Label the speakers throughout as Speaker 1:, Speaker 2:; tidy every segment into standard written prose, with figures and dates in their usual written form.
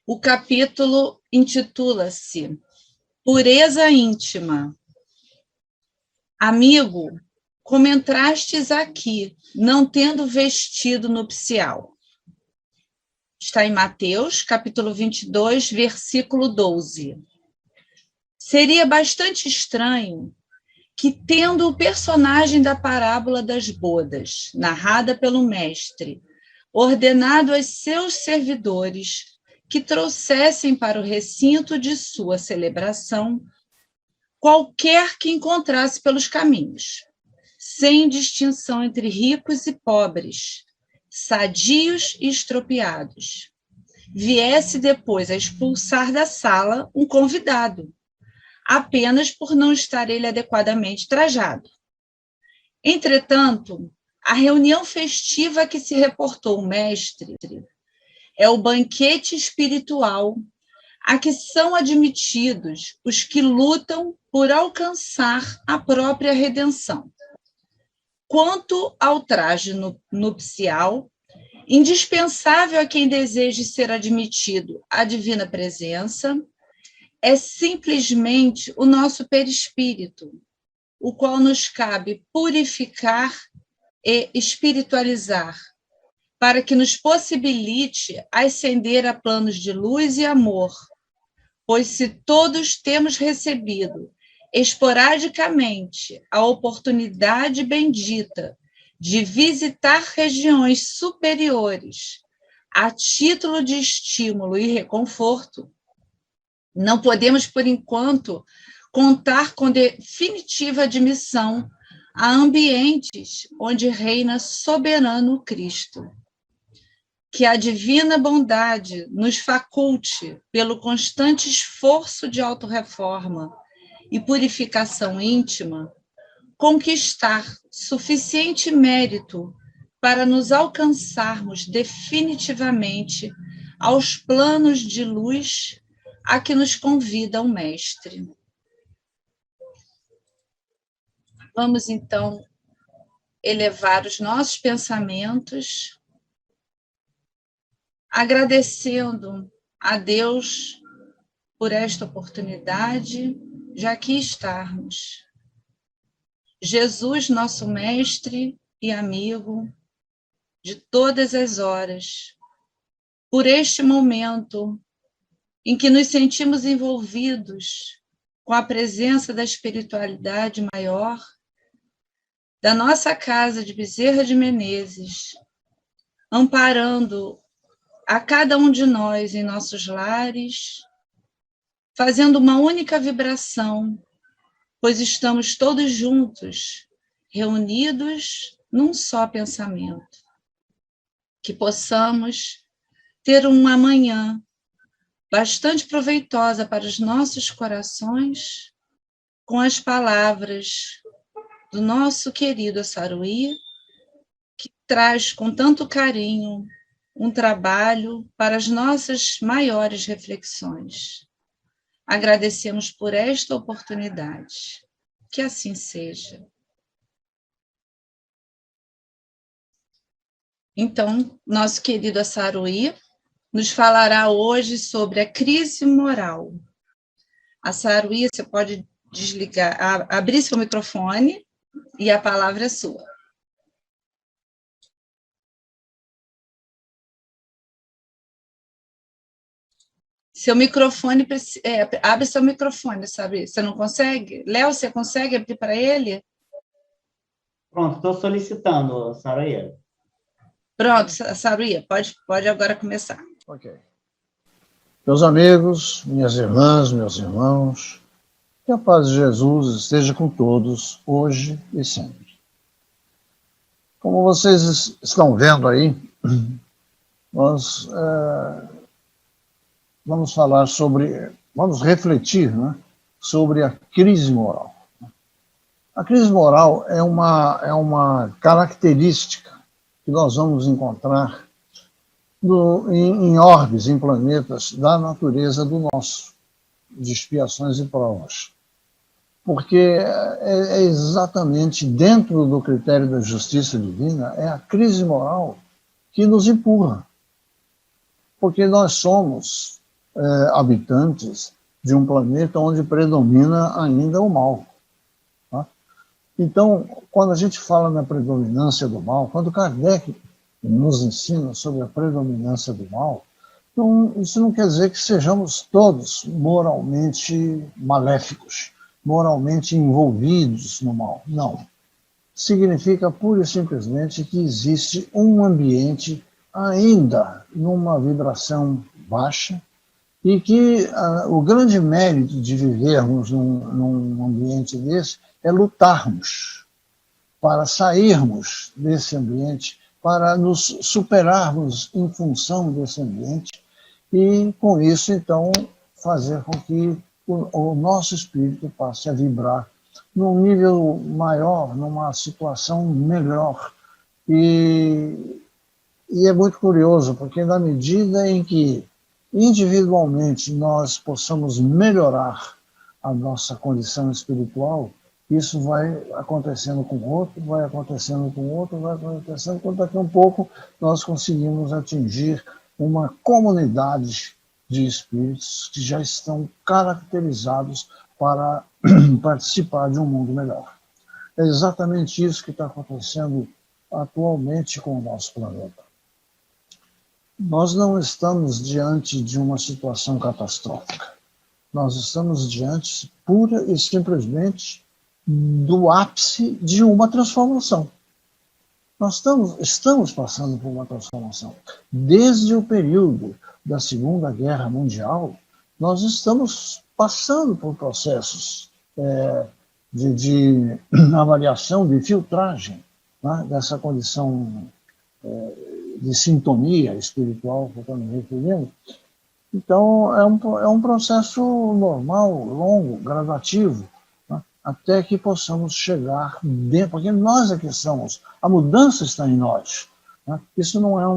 Speaker 1: O capítulo intitula-se Pureza Íntima. Amigo, como entrastes aqui, não tendo vestido nupcial? Está em Mateus, capítulo 22, versículo 12. Seria bastante estranho que, tendo o personagem da parábola das bodas, narrada pelo mestre, ordenado aos seus servidores que trouxessem para o recinto de sua celebração qualquer que encontrasse pelos caminhos, sem distinção entre ricos e pobres, sadios e estropiados, viesse depois a expulsar da sala um convidado, apenas por não estar ele adequadamente trajado. Entretanto, a reunião festiva a que se reportou o mestre é o banquete espiritual a que são admitidos os que lutam por alcançar a própria redenção. Quanto ao traje nupcial, indispensável a quem deseje ser admitido à divina presença, é simplesmente o nosso perispírito, o qual nos cabe purificar e espiritualizar, para que nos possibilite ascender a planos de luz e amor, pois se todos temos recebido esporadicamente a oportunidade bendita de visitar regiões superiores a título de estímulo e reconforto, não podemos, por enquanto, contar com definitiva admissão a ambientes onde reina soberano Cristo. Que a divina bondade nos faculte, pelo constante esforço de autorreforma e purificação íntima, conquistar suficiente mérito para nos alcançarmos definitivamente aos planos de luz a que nos convida o Mestre. Vamos, então, elevar os nossos pensamentos, agradecendo a Deus por esta oportunidade de aqui estarmos. Jesus, nosso mestre e amigo de todas as horas, por este momento em que nos sentimos envolvidos com a presença da espiritualidade maior, da nossa casa de Bezerra de Menezes, amparando a cada um de nós em nossos lares, fazendo uma única vibração, pois estamos todos juntos, reunidos num só pensamento. Que possamos ter uma manhã bastante proveitosa para os nossos corações, com as palavras do nosso querido Saruí, que traz com tanto carinho um trabalho para as nossas maiores reflexões. Agradecemos por esta oportunidade. Que assim seja. Então, nosso querido Saruí nos falará hoje sobre a crise moral. Saruí, você pode desligar, abrir seu microfone e a palavra é sua. Seu microfone, abre seu microfone, sabe? Você não consegue? Léo, você consegue abrir para ele?
Speaker 2: Pronto, estou solicitando, Saruí.
Speaker 1: Pronto, Saruí, pode agora começar.
Speaker 3: Ok. Meus amigos, minhas irmãs, meus irmãos, que a paz de Jesus esteja com todos, hoje e sempre. Como vocês estão vendo aí, nós vamos refletir, né, sobre a crise moral. A crise moral é uma característica que nós vamos encontrar em orbes, em planetas da natureza do nosso, de expiações e provas. Porque é exatamente dentro do critério da justiça divina, é a crise moral que nos empurra. Porque nós somos habitantes de um planeta onde predomina ainda o mal. Tá? Então, quando a gente fala na predominância do mal, quando Kardec nos ensina sobre a predominância do mal, então, isso não quer dizer que sejamos todos moralmente maléficos, moralmente envolvidos no mal. Não. Significa pura e simplesmente que existe um ambiente ainda numa vibração baixa e que o grande mérito de vivermos num ambiente desse é lutarmos para sairmos desse ambiente, para nos superarmos em função desse ambiente e, com isso, então, fazer com que o nosso espírito passe a vibrar num nível maior, numa situação melhor. E é muito curioso, porque na medida em que individualmente nós possamos melhorar a nossa condição espiritual, isso vai acontecendo com o outro, vai acontecendo com o outro, vai acontecendo, quando daqui a um pouco nós conseguimos atingir uma comunidade de espíritos que já estão caracterizados para participar de um mundo melhor. É exatamente isso que está acontecendo atualmente com o nosso planeta. Nós não estamos diante de uma situação catastrófica. Nós estamos diante, pura e simplesmente, do ápice de uma transformação. Nós estamos passando por uma transformação. Desde o período da Segunda Guerra Mundial, nós estamos passando por processos de avaliação, de filtragem, né, dessa condição de sintonia espiritual que eu estou me referindo. Então, é um processo normal, longo, gradativo, né, até que possamos chegar dentro, porque nós é que somos, a mudança está em nós. Né? Isso não é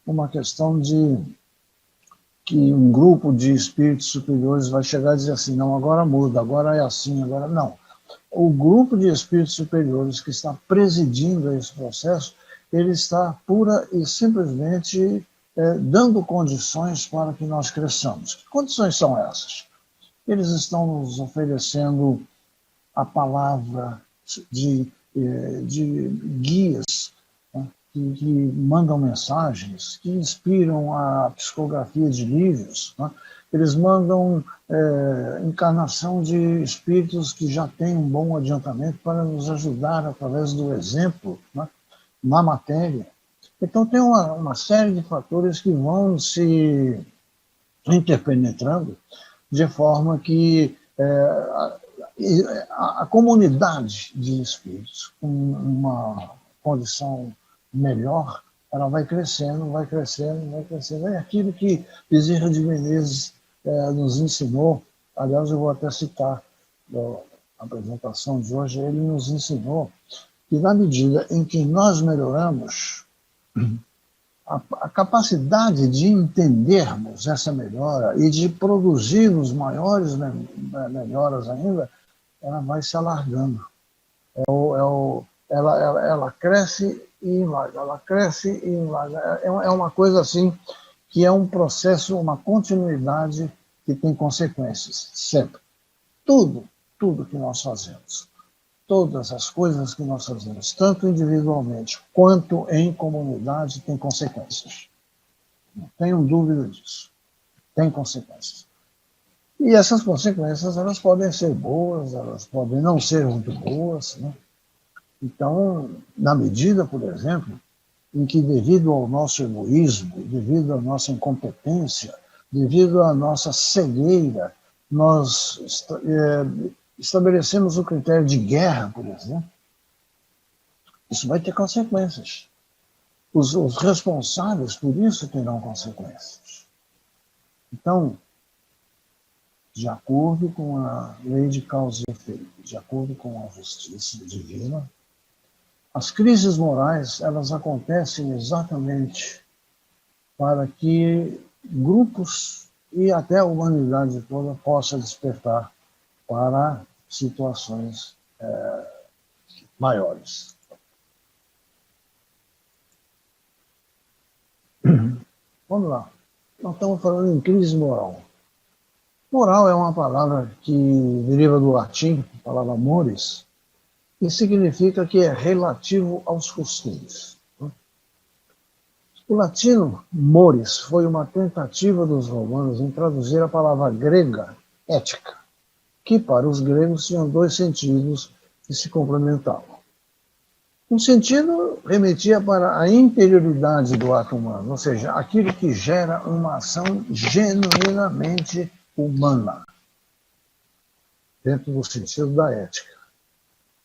Speaker 3: uma questão de que um grupo de espíritos superiores vai chegar e dizer assim, não, agora muda, agora é assim, agora não. O grupo de espíritos superiores que está presidindo esse processo, ele está pura e simplesmente dando condições para que nós cresçamos. Que condições são essas? Eles estão nos oferecendo a palavra de guias, né, que mandam mensagens, que inspiram a psicografia de livros, né? Eles mandam encarnação de espíritos que já têm um bom adiantamento para nos ajudar através do exemplo, né, na matéria. Então tem uma série de fatores que vão se interpenetrando de forma que a comunidade de espíritos com uma condição melhor, ela vai crescendo, vai crescendo, vai crescendo. É aquilo que Bezerra de Menezes nos ensinou. Aliás, eu vou até citar na apresentação de hoje, ele nos ensinou que na medida em que nós melhoramos, a capacidade de entendermos essa melhora e de produzirmos maiores melhoras ainda, ela vai se alargando. Ela cresce e enlarga, ela cresce e enlarga. É uma coisa assim que é um processo, uma continuidade que tem consequências, sempre. Tudo que nós fazemos, todas as coisas que nós fazemos, tanto individualmente quanto em comunidade, tem consequências. Não tenho dúvida disso. Tem consequências. E essas consequências, elas podem ser boas, elas podem não ser muito boas, né? Então, na medida, por exemplo, em que devido ao nosso egoísmo, devido à nossa incompetência, devido à nossa cegueira, nós estabelecemos o critério de guerra, por exemplo, isso vai ter consequências. Os responsáveis por isso terão consequências. Então, de acordo com a lei de causa e efeito, de acordo com a justiça divina, as crises morais, elas acontecem exatamente para que grupos e até a humanidade toda possa despertar para situações maiores. Vamos lá. Nós estamos falando em crise moral. Moral é uma palavra que deriva do latim, a palavra mores, que significa que é relativo aos costumes. O latino mores foi uma tentativa dos romanos em traduzir a palavra grega ética, que para os gregos tinham dois sentidos que se complementavam. Um sentido remetia para a interioridade do ato humano, ou seja, aquilo que gera uma ação genuinamente humana, dentro do sentido da ética.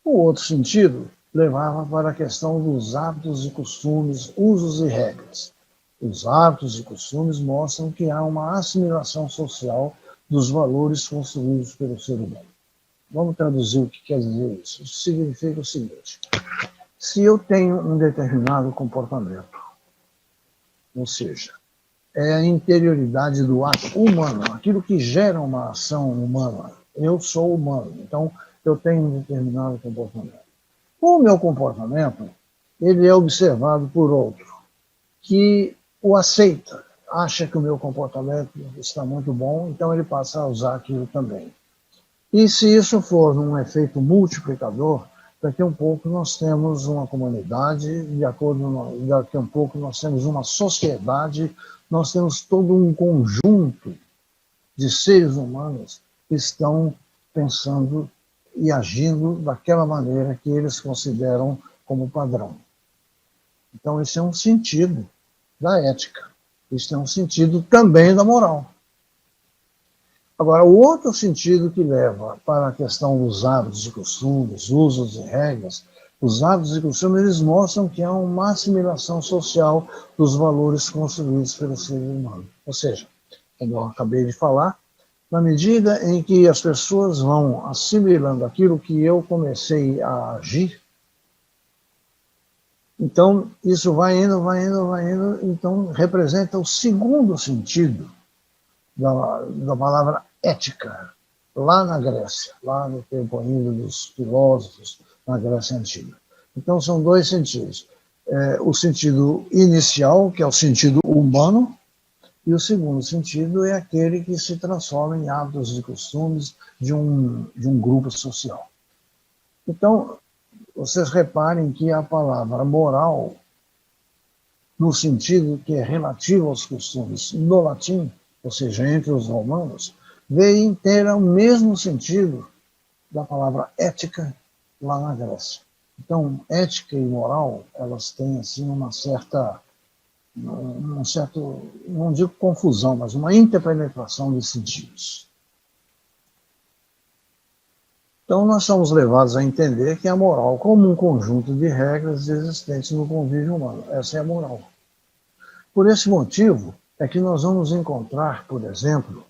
Speaker 3: O outro sentido levava para a questão dos hábitos e costumes, usos e regras. Os hábitos e costumes mostram que há uma assimilação social dos valores construídos pelo ser humano. Vamos traduzir o que quer dizer isso. Isso significa o seguinte: se eu tenho um determinado comportamento, ou seja, é a interioridade do ato humano, aquilo que gera uma ação humana. Eu sou humano, então eu tenho um determinado comportamento. O meu comportamento, ele é observado por outro, que o aceita, acha que o meu comportamento está muito bom, então ele passa a usar aquilo também. E se isso for um efeito multiplicador, daqui a um pouco nós temos uma comunidade, daqui a um pouco nós temos uma sociedade, nós temos todo um conjunto de seres humanos que estão pensando e agindo daquela maneira que eles consideram como padrão. Então, esse é um sentido da ética. Isso é um sentido também da moral. Agora, o outro sentido que leva para a questão dos hábitos e costumes, usos e regras, os hábitos e costumes, eles mostram que há uma assimilação social dos valores construídos pelo ser humano. Ou seja, como eu acabei de falar, na medida em que as pessoas vão assimilando aquilo que eu comecei a agir, então isso vai indo, então representa o segundo sentido da palavra ética, lá na Grécia, lá no tempo ainda dos filósofos, na Grécia Antiga. Então são dois sentidos. O sentido inicial, que é o sentido humano, e o segundo sentido é aquele que se transforma em hábitos e costumes de um grupo social. Então, vocês reparem que a palavra moral, no sentido que é relativo aos costumes, no latim, ou seja, entre os romanos, veio inteira o mesmo sentido da palavra ética lá na Grécia. Então, ética e moral, elas têm assim um certo, não digo confusão, mas uma interpenetração de sentidos. Então, nós somos levados a entender que a moral como um conjunto de regras existentes no convívio humano. Essa é a moral. Por esse motivo, é que nós vamos encontrar, por exemplo,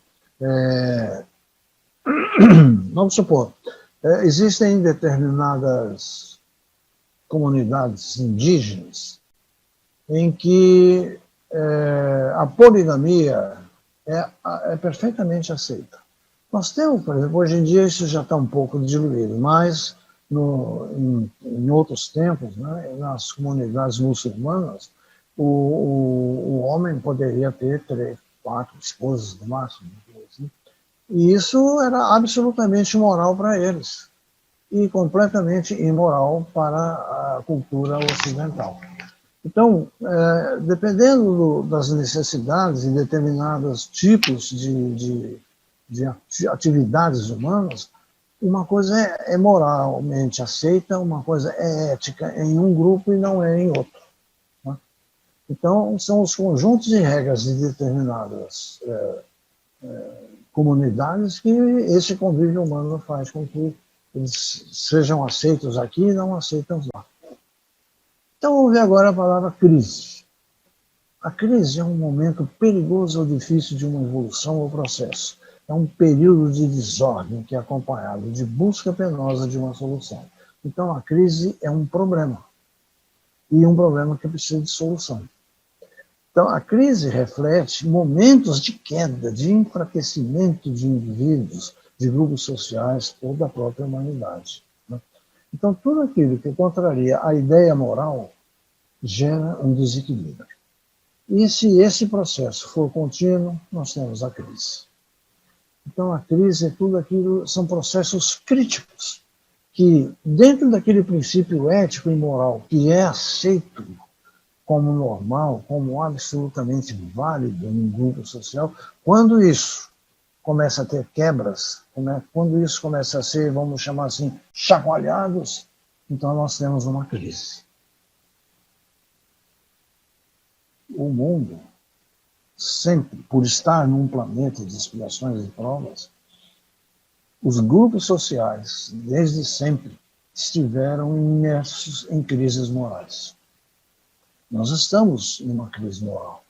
Speaker 3: vamos supor, existem determinadas comunidades indígenas em que a poligamia é perfeitamente aceita. Nós temos, por exemplo, hoje em dia isso já está um pouco diluído, mas em outros tempos, né, nas comunidades muçulmanas, o homem poderia ter 3, 4 esposas no máximo. Assim. E isso era absolutamente imoral para eles e completamente imoral para a cultura ocidental. Então, dependendo das necessidades e determinados tipos de atividades humanas, uma coisa é moralmente aceita, uma coisa é ética em um grupo e não é em outro. Né? Então, são os conjuntos de regras de determinadas comunidades que esse convívio humano faz com que eles sejam aceitos aqui e não aceitos lá. Então, vamos ver agora a palavra crise. A crise é um momento perigoso ou difícil de uma evolução ou processo. É um período de desordem que é acompanhado de busca penosa de uma solução. Então, a crise é um problema. E um problema que precisa de solução. Então, a crise reflete momentos de queda, de enfraquecimento de indivíduos, de grupos sociais ou da própria humanidade. Né? Então, tudo aquilo que contraria a ideia moral gera um desequilíbrio. E se esse processo for contínuo, nós temos a crise. Então, a crise é tudo aquilo, são processos críticos, que dentro daquele princípio ético e moral que é aceito como normal, como absolutamente válido em um grupo social, quando isso começa a ter quebras, quando isso começa a ser, vamos chamar assim, chacoalhados, então nós temos uma crise. O mundo, sempre, por estar num planeta de expiações e provas, os grupos sociais, desde sempre, estiveram imersos em crises morais. Nós estamos numa crise moral.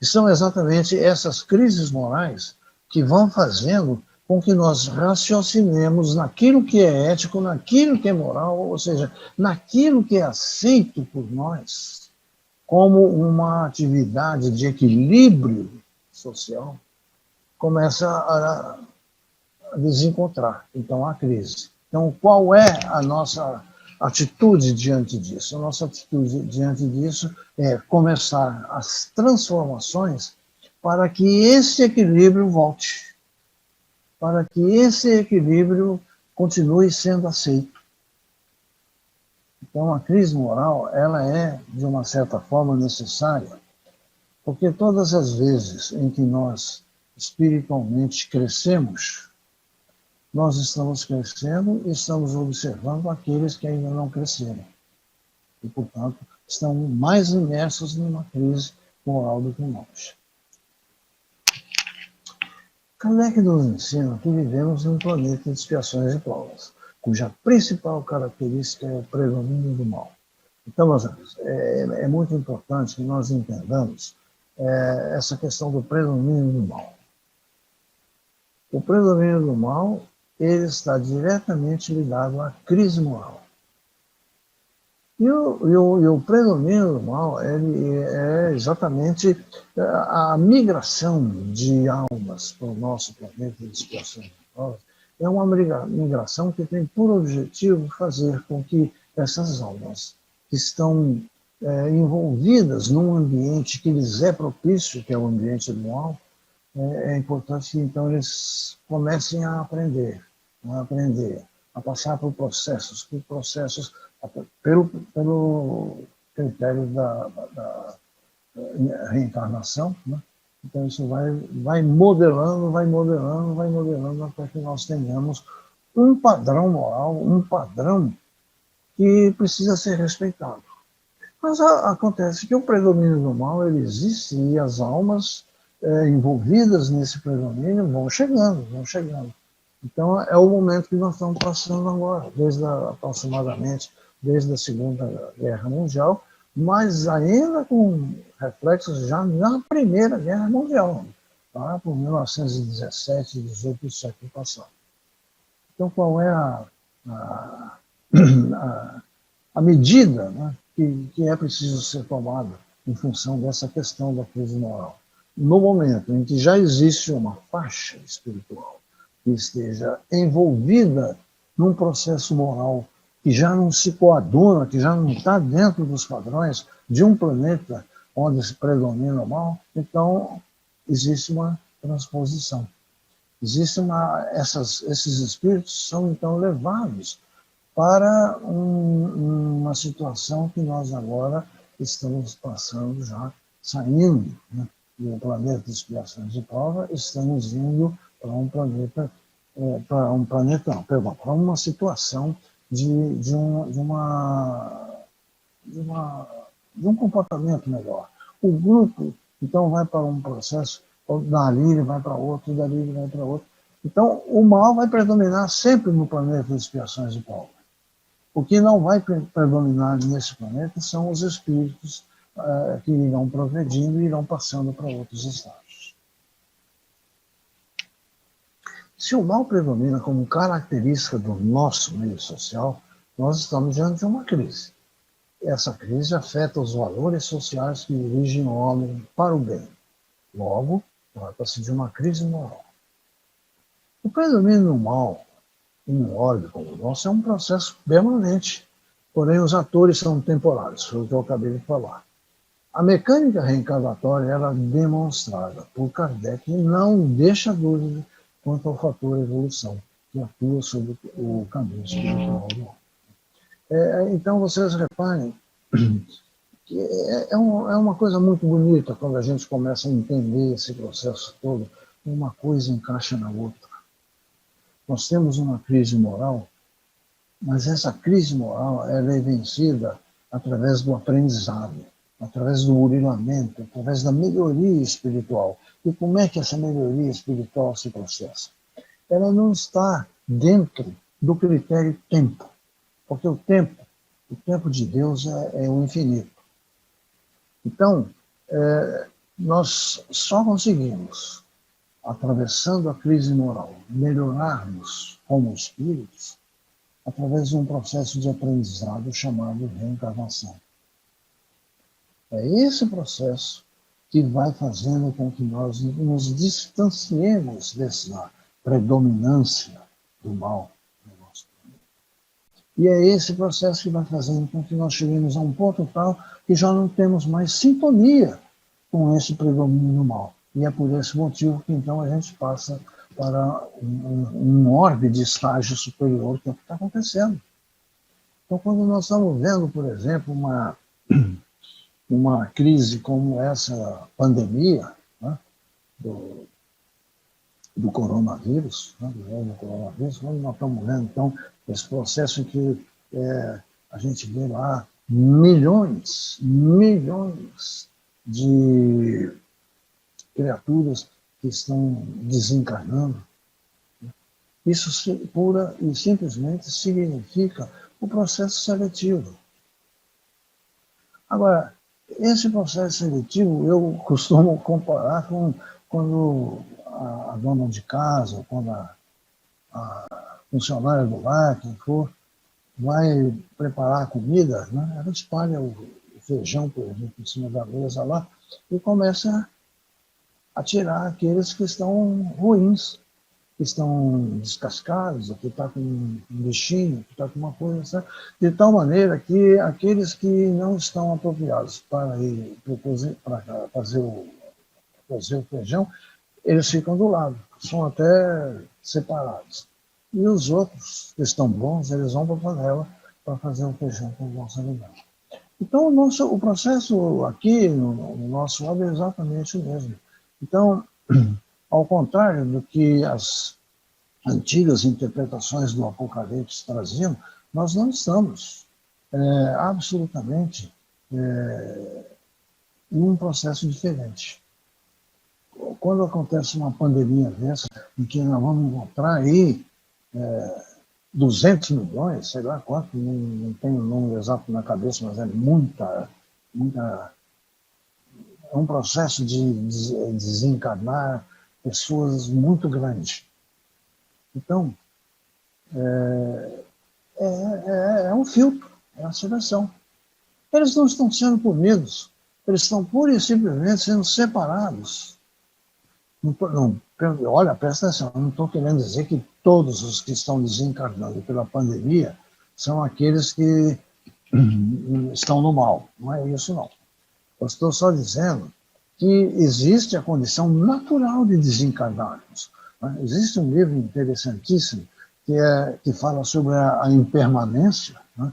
Speaker 3: E são exatamente essas crises morais que vão fazendo com que nós raciocinemos naquilo que é ético, naquilo que é moral, ou seja, naquilo que é aceito por nós como uma atividade de equilíbrio social, começa a desencontrar. Então, a crise. Então, qual é a nossa atitude diante disso? A nossa atitude diante disso é começar as transformações para que esse equilíbrio volte, para que esse equilíbrio continue sendo aceito. Então, a crise moral, ela é, de uma certa forma, necessária, porque todas as vezes em que nós espiritualmente crescemos, nós estamos crescendo e estamos observando aqueles que ainda não cresceram. E, portanto, estão mais imersos numa crise moral do que nós. Kardec nos ensina que vivemos em um planeta de expiações e provas, cuja principal característica é o predomínio do mal. Então, meus amigos, é muito importante que nós entendamos essa questão do predomínio do mal. O predomínio do mal, ele está diretamente ligado à crise moral. E o predomínio do mal, ele é exatamente a migração de almas para o nosso planeta de expiação. É uma migração que tem por objetivo fazer com que essas almas que estão envolvidas num ambiente que lhes é propício, que é o ambiente do mal, é importante que então eles comecem a aprender, a passar por processos pelo critério da reencarnação, né? Então isso vai modelando até que nós tenhamos um padrão moral, um padrão que precisa ser respeitado. Mas acontece que o predomínio do mal, ele existe e as almas envolvidas nesse predomínio vão chegando. Então é o momento que nós estamos passando agora, aproximadamente desde a Segunda Guerra Mundial, mas ainda com reflexos já na Primeira Guerra Mundial, tá? Por 1917, 18 do século passado. Então qual é a medida, né, que é preciso ser tomada em função dessa questão da crise moral? No momento em que já existe uma faixa espiritual que esteja envolvida num processo moral que já não se coaduna, que já não está dentro dos padrões de um planeta onde se predomina o mal, então existe uma transposição. Esses espíritos são então levados para uma situação que nós agora estamos passando, já saindo, né, do planeta de expiações e prova, estamos indo para um planeta, para uma situação de um comportamento melhor. O grupo, então, vai para um processo, dali ele vai para outro, dali ele vai para outro. Então, o mal vai predominar sempre no planeta de expiações e provas. O que não vai predominar nesse planeta são os espíritos que irão progredindo e irão passando para outros estágios. Se o mal predomina como característica do nosso meio social, nós estamos diante de uma crise. Essa crise afeta os valores sociais que dirigem o homem para o bem. Logo, trata-se de uma crise moral. O predomínio do mal em um órgão como o nosso é um processo permanente, porém os atores são temporários, foi o que eu acabei de falar. A mecânica reencarnatória era demonstrada por Kardec e não deixa dúvida quanto ao fator evolução, que atua sobre o caminho espiritual do homem. Então, vocês reparem que é uma coisa muito bonita quando a gente começa a entender esse processo todo, uma coisa encaixa na outra. Nós temos uma crise moral, mas essa crise moral ela é vencida através do aprendizado, através do burilamento, através da melhoria espiritual. E como é que essa melhoria espiritual se processa? Ela não está dentro do critério tempo, porque o tempo de Deus é o infinito. Então, nós só conseguimos, atravessando a crise moral, melhorarmos como espíritos através de um processo de aprendizado chamado reencarnação. É esse processo que vai fazendo com que nós nos distanciemos dessa predominância do mal no nosso planeta. E é esse processo que vai fazendo com que nós cheguemos a um ponto tal que já não temos mais sintonia com esse predomínio do mal. E é por esse motivo que então a gente passa para um orbe de estágio superior, que é o que está acontecendo. Então, quando nós estamos vendo, por exemplo, uma crise como essa pandemia, né, do coronavírus, né, do coronavírus, quando nós estamos vendo, então, esse processo em que a gente vê lá milhões de criaturas que estão desencarnando. Isso pura e simplesmente significa o processo seletivo. Agora, esse processo seletivo eu costumo comparar com quando a dona de casa, quando a funcionária do lar, quem for, vai preparar a comida, né? Ela espalha o feijão, por exemplo, em cima da mesa lá e começa a tirar aqueles que estão ruins, que estão descascados, que está com um bichinho, que está com uma coisa, sabe? De tal maneira que aqueles que não estão apropriados para fazer o feijão, eles ficam do lado, são até separados. E os outros, que estão bons, eles vão para a panela para fazer o feijão com o nosso alimento. Então, o processo aqui no nosso lado é exatamente o mesmo. Então, ao contrário do que as antigas interpretações do Apocalipse traziam, nós não estamos absolutamente em um processo diferente. Quando acontece uma pandemia dessa, em que nós vamos encontrar aí 200 milhões, sei lá quanto, não tenho o número exato na cabeça, mas é muita. É um processo de desencarnar pessoas muito grande. Então, é um filtro, é a seleção. Eles não estão sendo punidos, eles estão pura e simplesmente sendo separados. Olha, presta atenção, eu não estou querendo dizer que todos os que estão desencarnando pela pandemia são aqueles que estão no mal. Não é isso, não. Eu estou só dizendo que existe a condição natural de desencarnarmos. Né? Existe um livro interessantíssimo que fala sobre a impermanência. Né?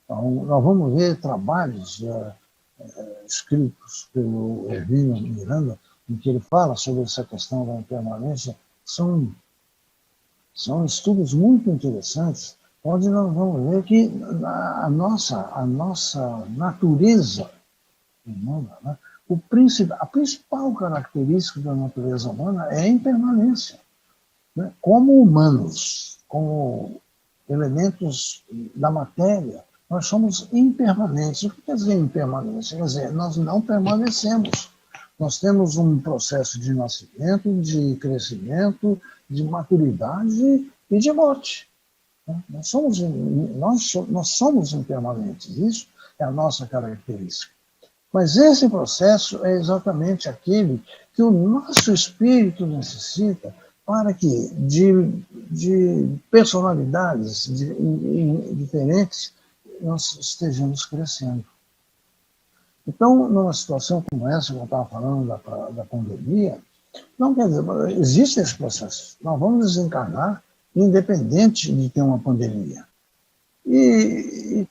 Speaker 3: Então, nós vamos ver trabalhos escritos pelo Hermínio Miranda, em que ele fala sobre essa questão da impermanência. São estudos muito interessantes, onde nós vamos ver que a nossa natureza humana, né? A principal característica da natureza humana é a impermanência. Né? Como humanos, como elementos da matéria, nós somos impermanentes. O que quer dizer impermanência? Quer dizer, nós não permanecemos. Nós temos um processo de nascimento, de crescimento, de maturidade e de morte. Nós somos impermanentes. Isso é a nossa característica. Mas esse processo é exatamente aquele que o nosso espírito necessita para que, de personalidades diferentes, nós estejamos crescendo. Então, numa situação como essa, que eu estava falando da pandemia, não quer dizer, existe esse processo. Nós vamos desencarnar independente de ter uma pandemia. E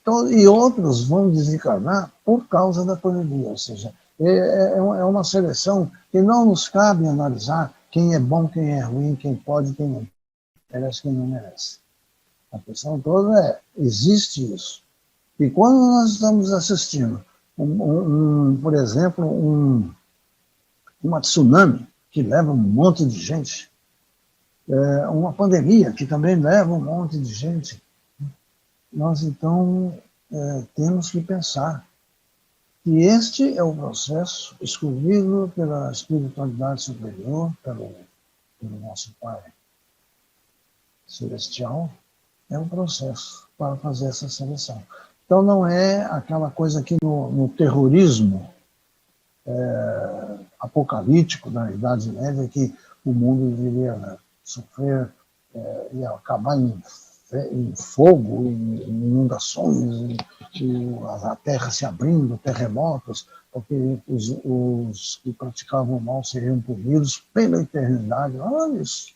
Speaker 3: outros vão desencarnar por causa da pandemia, ou seja, é uma seleção que não nos cabe analisar quem é bom, quem é ruim, quem pode, quem não merece, quem não merece. A questão toda existe isso. E quando nós estamos assistindo, por exemplo, uma tsunami que leva um monte de gente, uma pandemia que também leva um monte de gente, nós então temos que pensar que este é o processo escolhido pela espiritualidade superior, pelo nosso Pai Celestial, é um processo para fazer essa seleção. Então não é aquela coisa que no terrorismo apocalíptico da Idade Média que o mundo iria sofrer, ia acabar em fogo, em inundações, a terra se abrindo, terremotos, porque os que praticavam o mal seriam punidos pela eternidade. Olha isso.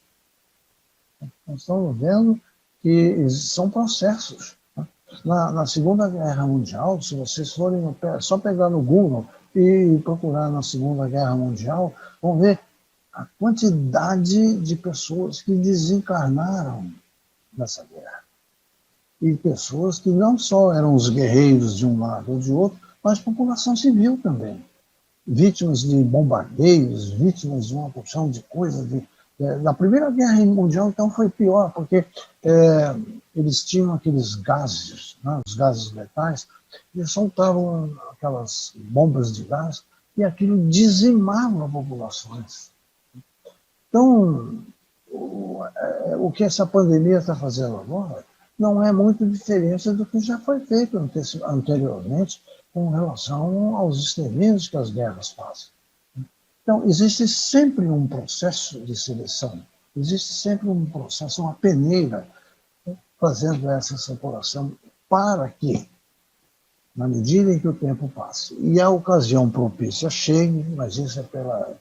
Speaker 3: Nós estamos vendo que são processos. Na Segunda Guerra Mundial, se vocês forem só pegar no Google e procurar na Segunda Guerra Mundial, vão ver a quantidade de pessoas que desencarnaram nessa guerra. E pessoas que não só eram os guerreiros de um lado ou de outro, mas população civil também. Vítimas de bombardeios, vítimas de uma porção de coisas. Na Primeira Guerra Mundial, então, foi pior, porque eles tinham aqueles gases, né, os gases letais, eles soltavam aquelas bombas de gás e aquilo dizimava populações. Então, o que essa pandemia está fazendo agora não é muito diferente do que já foi feito anteriormente com relação aos extermínios que as guerras fazem. Então, existe sempre um processo de seleção, existe sempre um processo, uma peneira, fazendo essa separação para que, na medida em que o tempo passe e a ocasião propícia chegue, mas isso é pela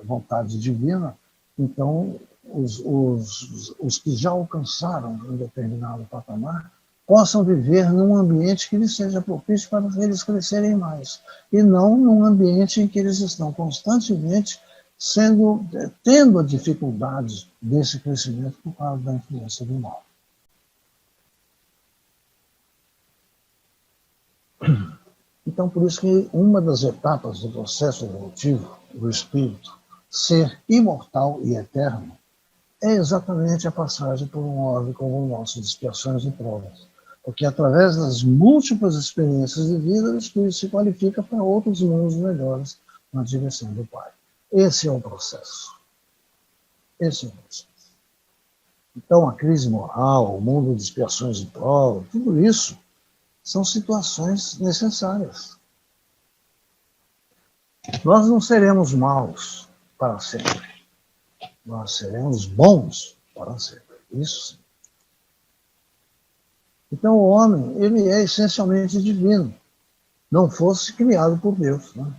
Speaker 3: vontade divina, então os que já alcançaram um determinado patamar possam viver num ambiente que lhes seja propício para eles crescerem mais, e não num ambiente em que eles estão constantemente tendo a dificuldade desse crescimento por causa da influência do mal. Então, por isso que uma das etapas do processo evolutivo do espírito ser imortal e eterno é exatamente a passagem por um ordem como o nosso, de expiações e provas. Porque através das múltiplas experiências de vida, o espírito se qualifica para outros mundos melhores na direção do Pai. Esse é o processo. Esse é o processo. Então, a crise moral, o mundo de expiações e provas, tudo isso são situações necessárias. Nós não seremos maus para sempre. Nós seremos bons para sempre. Isso sim. Então o homem, ele é essencialmente divino. Não fosse criado por Deus. Né?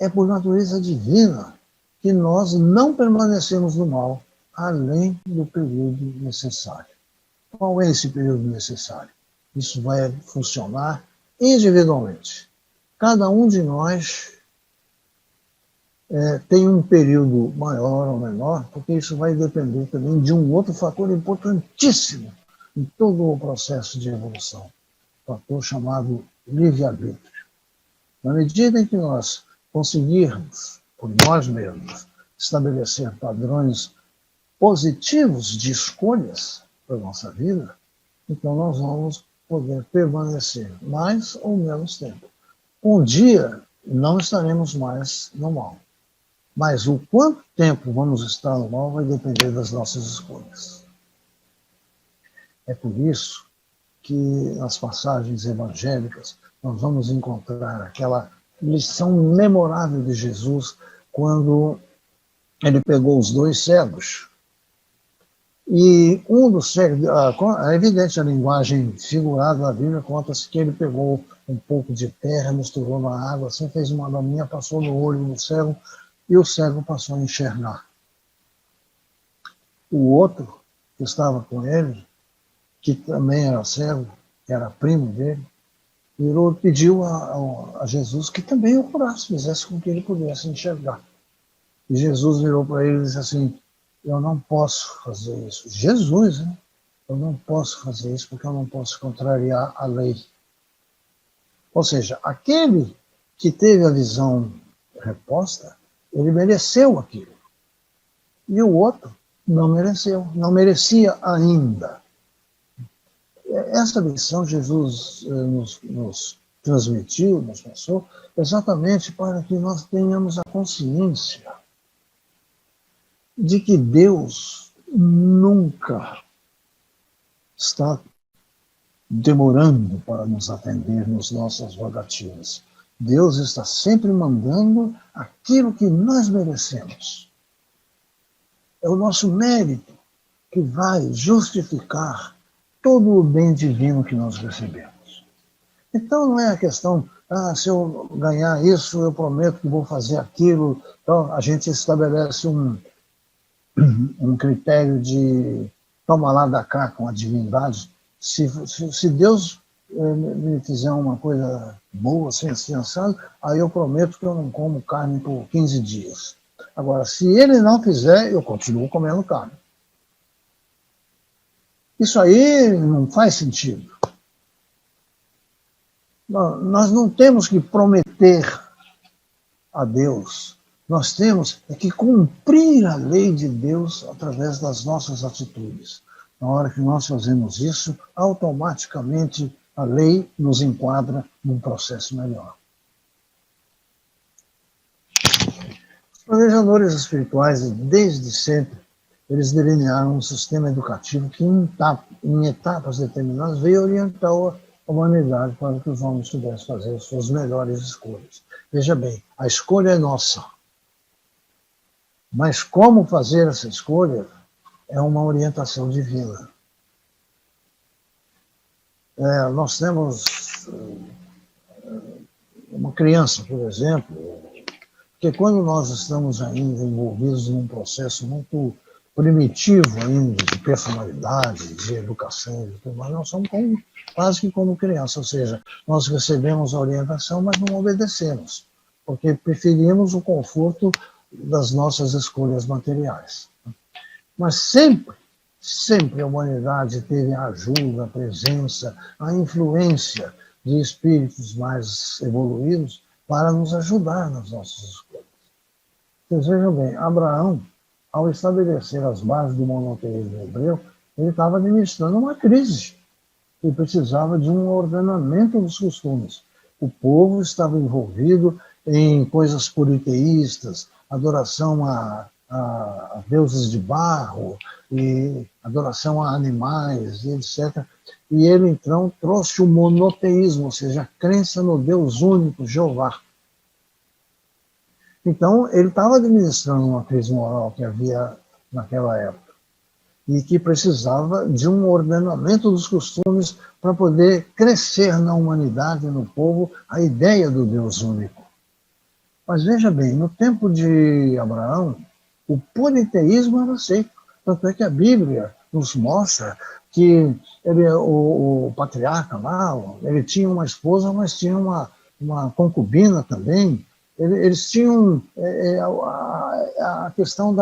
Speaker 3: É por natureza divina que nós não permanecemos no mal além do período necessário. Qual é esse período necessário? Isso vai funcionar individualmente. Cada um de nós tem um período maior ou menor, porque isso vai depender também de um outro fator importantíssimo em todo o processo de evolução, o fator chamado livre-arbítrio. Na medida em que nós conseguirmos, por nós mesmos, estabelecer padrões positivos de escolhas para a nossa vida, então nós vamos poder permanecer mais ou menos tempo. Um dia não estaremos mais no mal. Mas o quanto tempo vamos estar no mal vai depender das nossas escolhas. É por isso que nas passagens evangélicas nós vamos encontrar aquela lição memorável de Jesus quando ele pegou os dois cegos E um dos cegos, é evidente a linguagem figurada da Bíblia, conta-se que ele pegou um pouco de terra, misturou na água, assim fez uma laminha, passou no olho do cego, e o cego passou a enxergar. O outro, que estava com ele, que também era cego, que era primo dele, virou, pediu a Jesus que também o curasse, fizesse com que ele pudesse enxergar. E Jesus virou para ele e disse assim: eu não posso fazer isso. Jesus, né? Eu não posso fazer isso porque eu não posso contrariar a lei. Ou seja, aquele que teve a visão reposta, ele mereceu aquilo. E o outro não mereceu, não merecia ainda. Essa lição Jesus nos transmitiu, nos passou, exatamente para que nós tenhamos a consciência de que Deus nunca está demorando para nos atender nas nossas rogativas. Deus está sempre mandando aquilo que nós merecemos. É o nosso mérito que vai justificar todo o bem divino que nós recebemos. Então não é a questão, se eu ganhar isso, eu prometo que vou fazer aquilo. Então a gente estabelece um critério de toma lá da cá com a divindade. Se Deus me fizer uma coisa boa, sem ser assado, aí eu prometo que eu não como carne por 15 dias. Agora, se ele não fizer, eu continuo comendo carne. Isso aí não faz sentido. Nós não temos que prometer a Deus. Nós temos que cumprir a lei de Deus através das nossas atitudes. Na hora que nós fazemos isso, automaticamente a lei nos enquadra num processo melhor. Os planejadores espirituais, desde sempre, eles delinearam um sistema educativo que, em etapas determinadas, veio orientar a humanidade para que os homens pudessem fazer as suas melhores escolhas. Veja bem, a escolha é nossa. Mas como fazer essa escolha é uma orientação divina. Nós temos uma criança, por exemplo, que quando nós estamos ainda envolvidos num processo muito primitivo ainda de personalidade, de educação, de tudo mais, nós somos quase que como criança, ou seja, nós recebemos a orientação, mas não obedecemos, porque preferimos o conforto das nossas escolhas materiais. Mas sempre a humanidade teve a ajuda, a presença, a influência de espíritos mais evoluídos para nos ajudar nas nossas escolhas. Vocês vejam bem, Abraão, ao estabelecer as bases do monoteísmo hebreu, ele estava administrando uma crise e precisava de um ordenamento dos costumes. O povo estava envolvido em coisas politeístas, adoração a deuses de barro, e adoração a animais, etc. E ele, então, trouxe o monoteísmo, ou seja, a crença no Deus único, Jeová. Então, ele estava administrando uma crise moral que havia naquela época e que precisava de um ordenamento dos costumes para poder crescer na humanidade, no povo, a ideia do Deus único. Mas veja bem, no tempo de Abraão, o politeísmo era aceito. Tanto é que a Bíblia nos mostra que o patriarca lá, ele tinha uma esposa, mas tinha uma concubina também. Eles tinham a questão de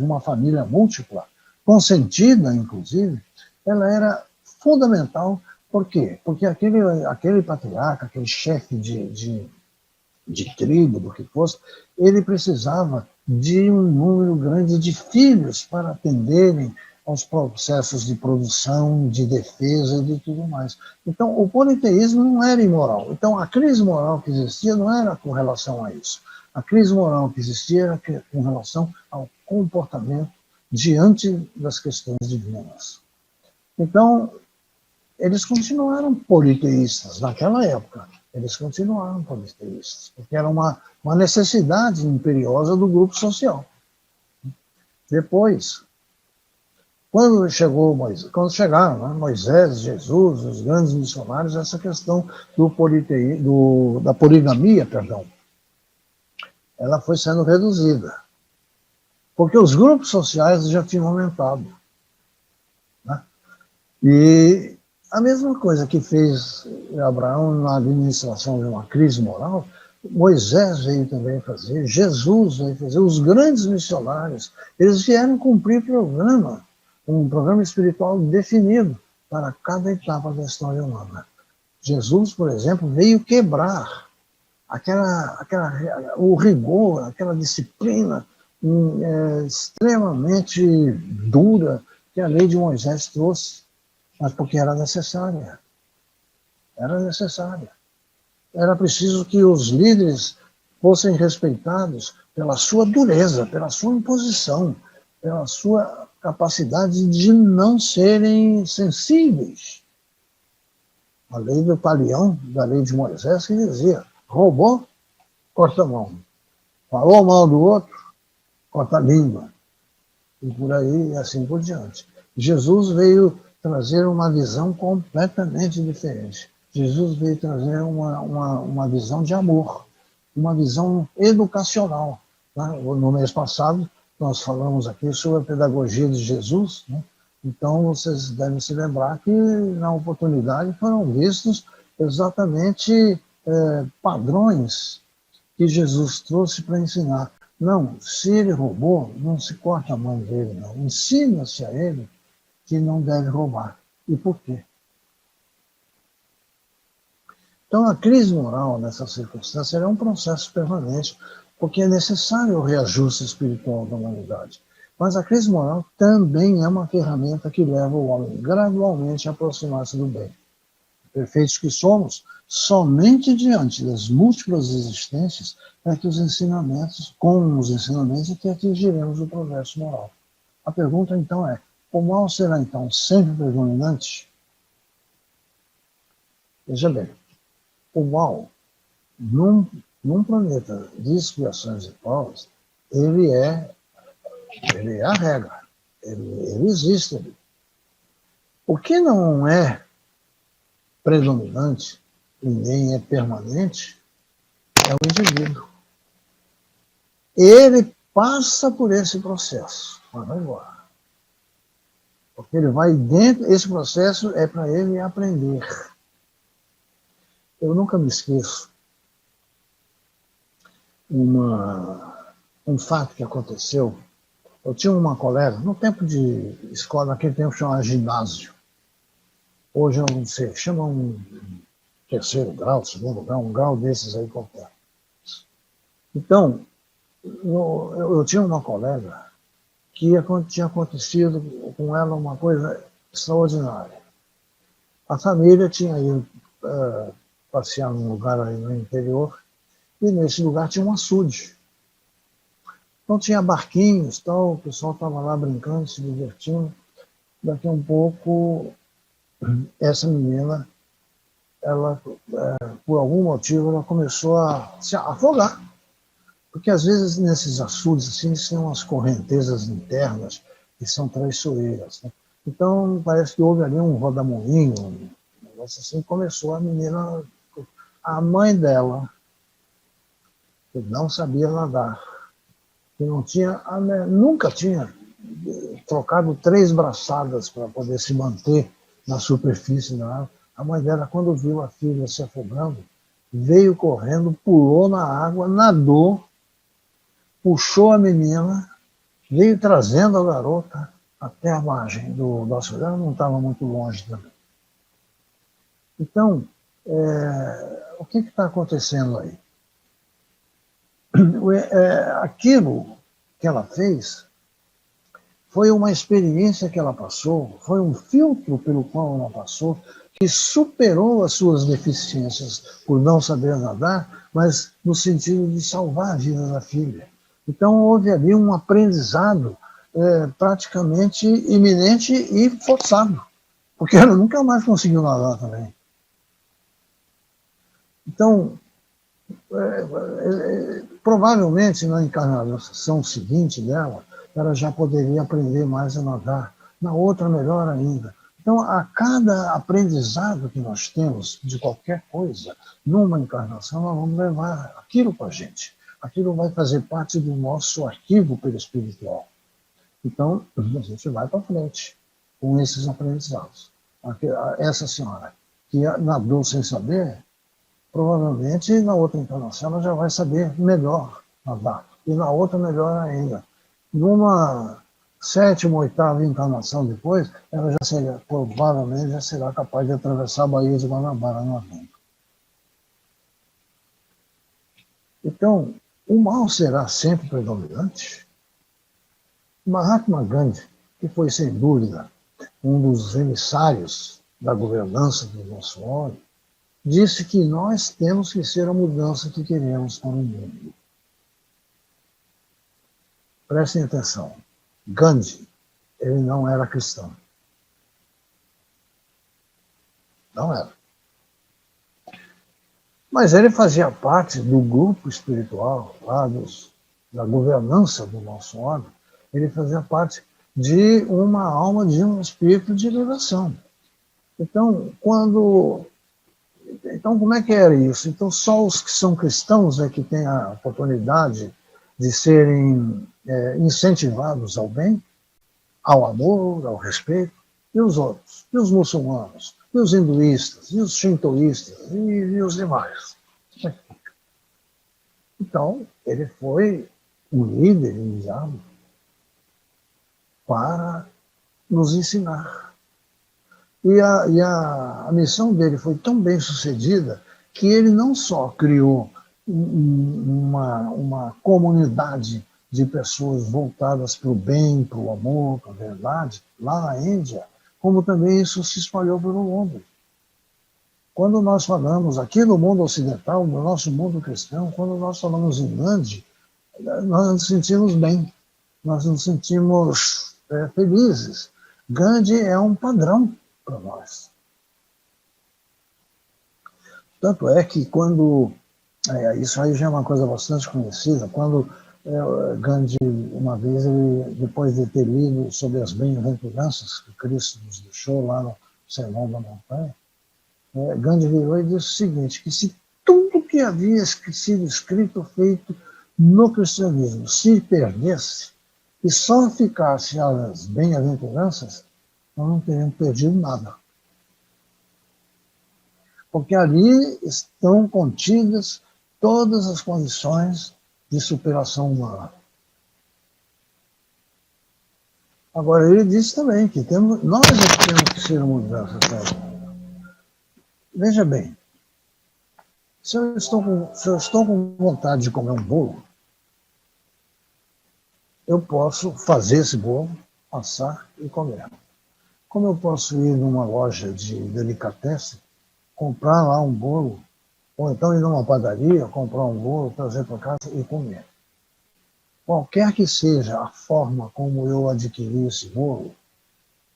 Speaker 3: uma família múltipla, consentida, inclusive, ela era fundamental. Por quê? Porque aquele patriarca, aquele chefe de tribo, do que fosse, ele precisava de um número grande de filhos para atenderem aos processos de produção, de defesa e de tudo mais. Então, o politeísmo não era imoral. Então, a crise moral que existia não era com relação a isso. A crise moral que existia era com relação ao comportamento diante das questões divinas. Então, eles continuaram politeístas naquela época. Eles continuaram politeístas, porque era uma necessidade imperiosa do grupo social. Depois, Quando chegou Moisés, quando chegaram, né, Moisés, Jesus, os grandes missionários, essa questão da poligamia, perdão, ela foi sendo reduzida, porque os grupos sociais já tinham aumentado, né? E a mesma coisa que fez Abraão na administração de uma crise moral, Moisés veio também fazer, Jesus veio fazer, os grandes missionários, eles vieram cumprir um programa espiritual definido para cada etapa da história humana. Jesus, por exemplo, veio quebrar o rigor, aquela disciplina extremamente dura que a lei de Moisés trouxe, mas porque era necessária. Era necessária. Era preciso que os líderes fossem respeitados pela sua dureza, pela sua imposição, pela sua capacidade de não serem sensíveis. A lei do talião, da lei de Moisés, que dizia: roubou, corta a mão. Falou mal do outro, corta a língua. E por aí, e assim por diante. Jesus veio trazer uma visão completamente diferente. Jesus veio trazer uma visão de amor, uma visão educacional. Né? No mês passado, nós falamos aqui sobre a pedagogia de Jesus, né? Então, vocês devem se lembrar que, na oportunidade, foram vistos exatamente padrões que Jesus trouxe para ensinar. Não, se ele roubou, não se corta a mão dele, não. Ensina-se a ele que não deve roubar. E por quê? Então, a crise moral, nessa circunstância, é um processo permanente, porque é necessário o reajuste espiritual da humanidade. Mas a crise moral também é uma ferramenta que leva o homem gradualmente a aproximar-se do bem. Perfeitos que somos, somente diante das múltiplas existências é que com os ensinamentos, é que atingiremos o progresso moral. A pergunta, então, é: o mal será, então, sempre predominante? Veja bem, o mal, num planeta de expiações e provas, ele é a regra, ele existe ali. O que não é predominante e nem é permanente é o indivíduo. Ele passa por esse processo, mas vai embora. Porque ele vai dentro, esse processo é para ele aprender. Eu nunca me esqueço um fato que aconteceu. Eu tinha uma colega, no tempo de escola, naquele tempo chamava ginásio. Hoje eu não sei, chama um terceiro grau, segundo grau, um grau desses aí qualquer. Então, eu tinha uma colega que tinha acontecido com ela uma coisa extraordinária. A família tinha ido passear num lugar aí no interior, e nesse lugar tinha um açude. Então tinha barquinhos, tal, o pessoal estava lá brincando, se divertindo. Daqui a um pouco, essa menina, ela, por algum motivo, ela começou a se afogar. Porque às vezes nesses açudes assim, tem umas correntezas internas que são traiçoeiras, né? Então parece que houve ali um rodamuinho, um negócio assim, começou a menina, a mãe dela, que não sabia nadar, que nunca tinha trocado 3 braçadas para poder se manter na superfície da água. A mãe dela, quando viu a filha se afogando, veio correndo, pulou na água, nadou, puxou a menina, veio trazendo a garota até a margem do açude. Ela não estava muito longe também. Então, o que está acontecendo aí? Aquilo que ela fez foi uma experiência que ela passou, foi um filtro pelo qual ela passou, que superou as suas deficiências por não saber nadar, mas no sentido de salvar a vida da filha. Então houve ali um aprendizado praticamente iminente e forçado, porque ela nunca mais conseguiu nadar também. Então, provavelmente na encarnação seguinte dela, ela já poderia aprender mais a nadar, na outra melhor ainda. Então, a cada aprendizado que nós temos de qualquer coisa, numa encarnação, nós vamos levar aquilo para a gente. Aquilo vai fazer parte do nosso arquivo perispiritual. Então, a gente vai para frente com esses aprendizados. Essa senhora, que nadou sem saber, provavelmente na outra encarnação ela já vai saber melhor nadar. E na outra melhor ainda. Numa 7ª, 8ª encarnação depois, ela já será, provavelmente já será capaz de atravessar a Baía de Guanabara nadando. Então, o mal será sempre predominante? Mahatma Gandhi, que foi sem dúvida um dos emissários da governança do nosso óleo, disse que nós temos que ser a mudança que queremos para o mundo. Prestem atenção, Gandhi, ele não era cristão. Não era. Mas ele fazia parte do grupo espiritual, lá da governança do nosso órgão, ele fazia parte de uma alma, de um espírito de elevação. Então, como é que era isso? Então, só os que são cristãos é que têm a oportunidade de serem incentivados ao bem, ao amor, ao respeito, e os outros, e os muçulmanos, e os hinduístas, e os shintoístas, e os demais. Então, ele foi um líder enviado para nos ensinar. E a missão dele foi tão bem sucedida que ele não só criou uma comunidade de pessoas voltadas para o bem, para o amor, para a verdade, lá na Índia, como também isso se espalhou pelo mundo. Quando nós falamos aqui no mundo ocidental, no nosso mundo cristão, quando nós falamos em Gandhi, nós nos sentimos bem, nós nos sentimos felizes. Gandhi é um padrão para nós. Tanto é que quando, isso aí já é uma coisa bastante conhecida, quando Gandhi, uma vez, depois de ter lido sobre as bem-aventuranças que Cristo nos deixou lá no Sermão da Montanha, Gandhi virou e disse o seguinte, que se tudo que havia sido escrito, feito no cristianismo, se perdesse, e só ficasse as bem-aventuranças, nós não teríamos perdido nada. Porque ali estão contidas todas as condições de superação humana. Agora, ele disse também que nós é que temos que ser a mudança. Veja bem, se eu estou com vontade de comer um bolo, eu posso fazer esse bolo, assar e comer. Como eu posso ir numa loja de delicatessen, comprar lá um bolo, ou então ir numa padaria, comprar um bolo, trazer para casa e comer. Qualquer que seja a forma como eu adquiri esse bolo,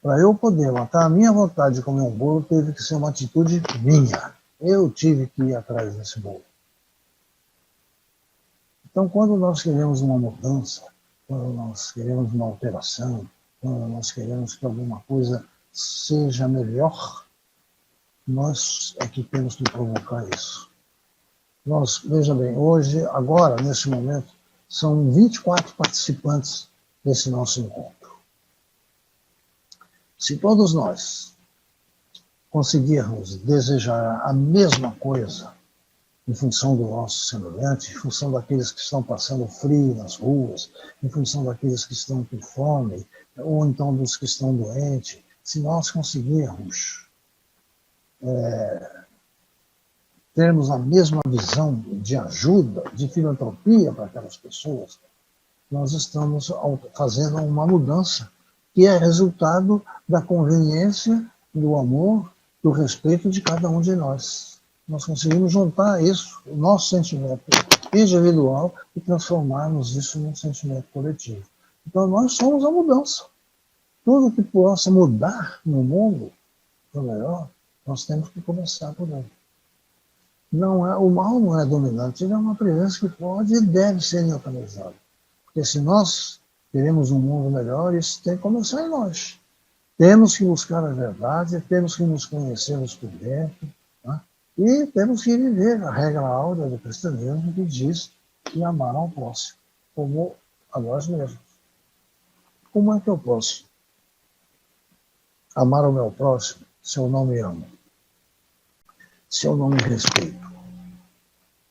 Speaker 3: para eu poder matar a minha vontade de comer um bolo, teve que ser uma atitude minha. Eu tive que ir atrás desse bolo. Então, quando nós queremos uma mudança, quando nós queremos uma alteração, quando nós queremos que alguma coisa seja melhor, nós é que temos que provocar isso. Veja bem, hoje, agora, nesse momento, são 24 participantes desse nosso encontro. Se todos nós conseguirmos desejar a mesma coisa em função do nosso semelhante, em função daqueles que estão passando frio nas ruas, em função daqueles que estão com fome, ou então dos que estão doentes, se nós conseguirmos termos a mesma visão de ajuda, de filantropia para aquelas pessoas, nós estamos fazendo uma mudança que é resultado da conveniência, do amor, do respeito de cada um de nós. Nós conseguimos juntar isso, o nosso sentimento individual, e transformarmos isso num sentimento coletivo. Então, nós somos a mudança. Tudo que possa mudar no mundo, para melhor, nós temos que começar por aí. O mal não é dominante, ele é uma presença que pode e deve ser neutralizada. Porque se nós queremos um mundo melhor, isso tem que começar em nós. Temos que buscar a verdade, temos que nos conhecermos por dentro, né? E temos que viver a regra áurea do cristianismo que diz que amar ao próximo como a nós mesmos. Como é que eu posso amar o meu próximo se eu não me amo? Se eu não me respeito?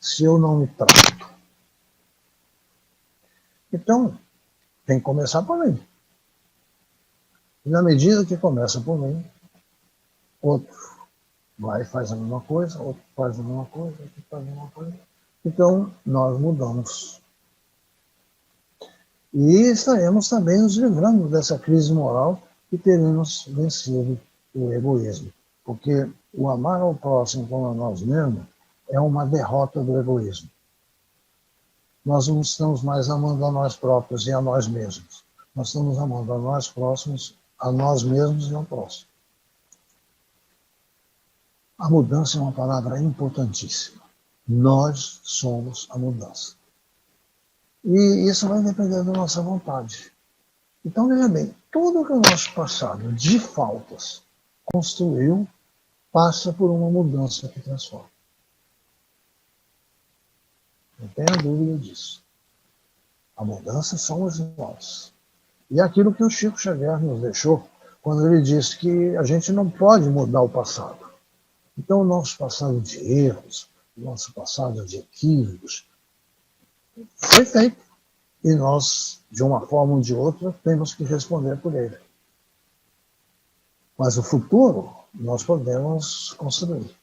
Speaker 3: Se eu não me trato? Então, tem que começar por mim. E na medida que começa por mim, outro vai e faz a mesma coisa, outro faz a mesma coisa, outro faz a mesma coisa. Então, nós mudamos. E estaremos também nos livrando dessa crise moral e teremos vencido o egoísmo. Porque o amar ao próximo como a nós mesmos é uma derrota do egoísmo. Nós não estamos mais amando a nós próprios e a nós mesmos. Nós estamos amando a nós próximos, a nós mesmos e ao próximo. A mudança é uma palavra importantíssima. Nós somos a mudança. E isso vai depender da nossa vontade. Então, veja bem, tudo que o nosso passado de faltas construiu passa por uma mudança que transforma. Não tenha dúvida disso. A mudança somos nós. E aquilo que o Chico Xavier nos deixou, quando ele disse que a gente não pode mudar o passado. Então, o nosso passado de erros, o nosso passado de equívocos, foi feito. E nós, de uma forma ou de outra, temos que responder por ele. Mas o futuro nós podemos construir.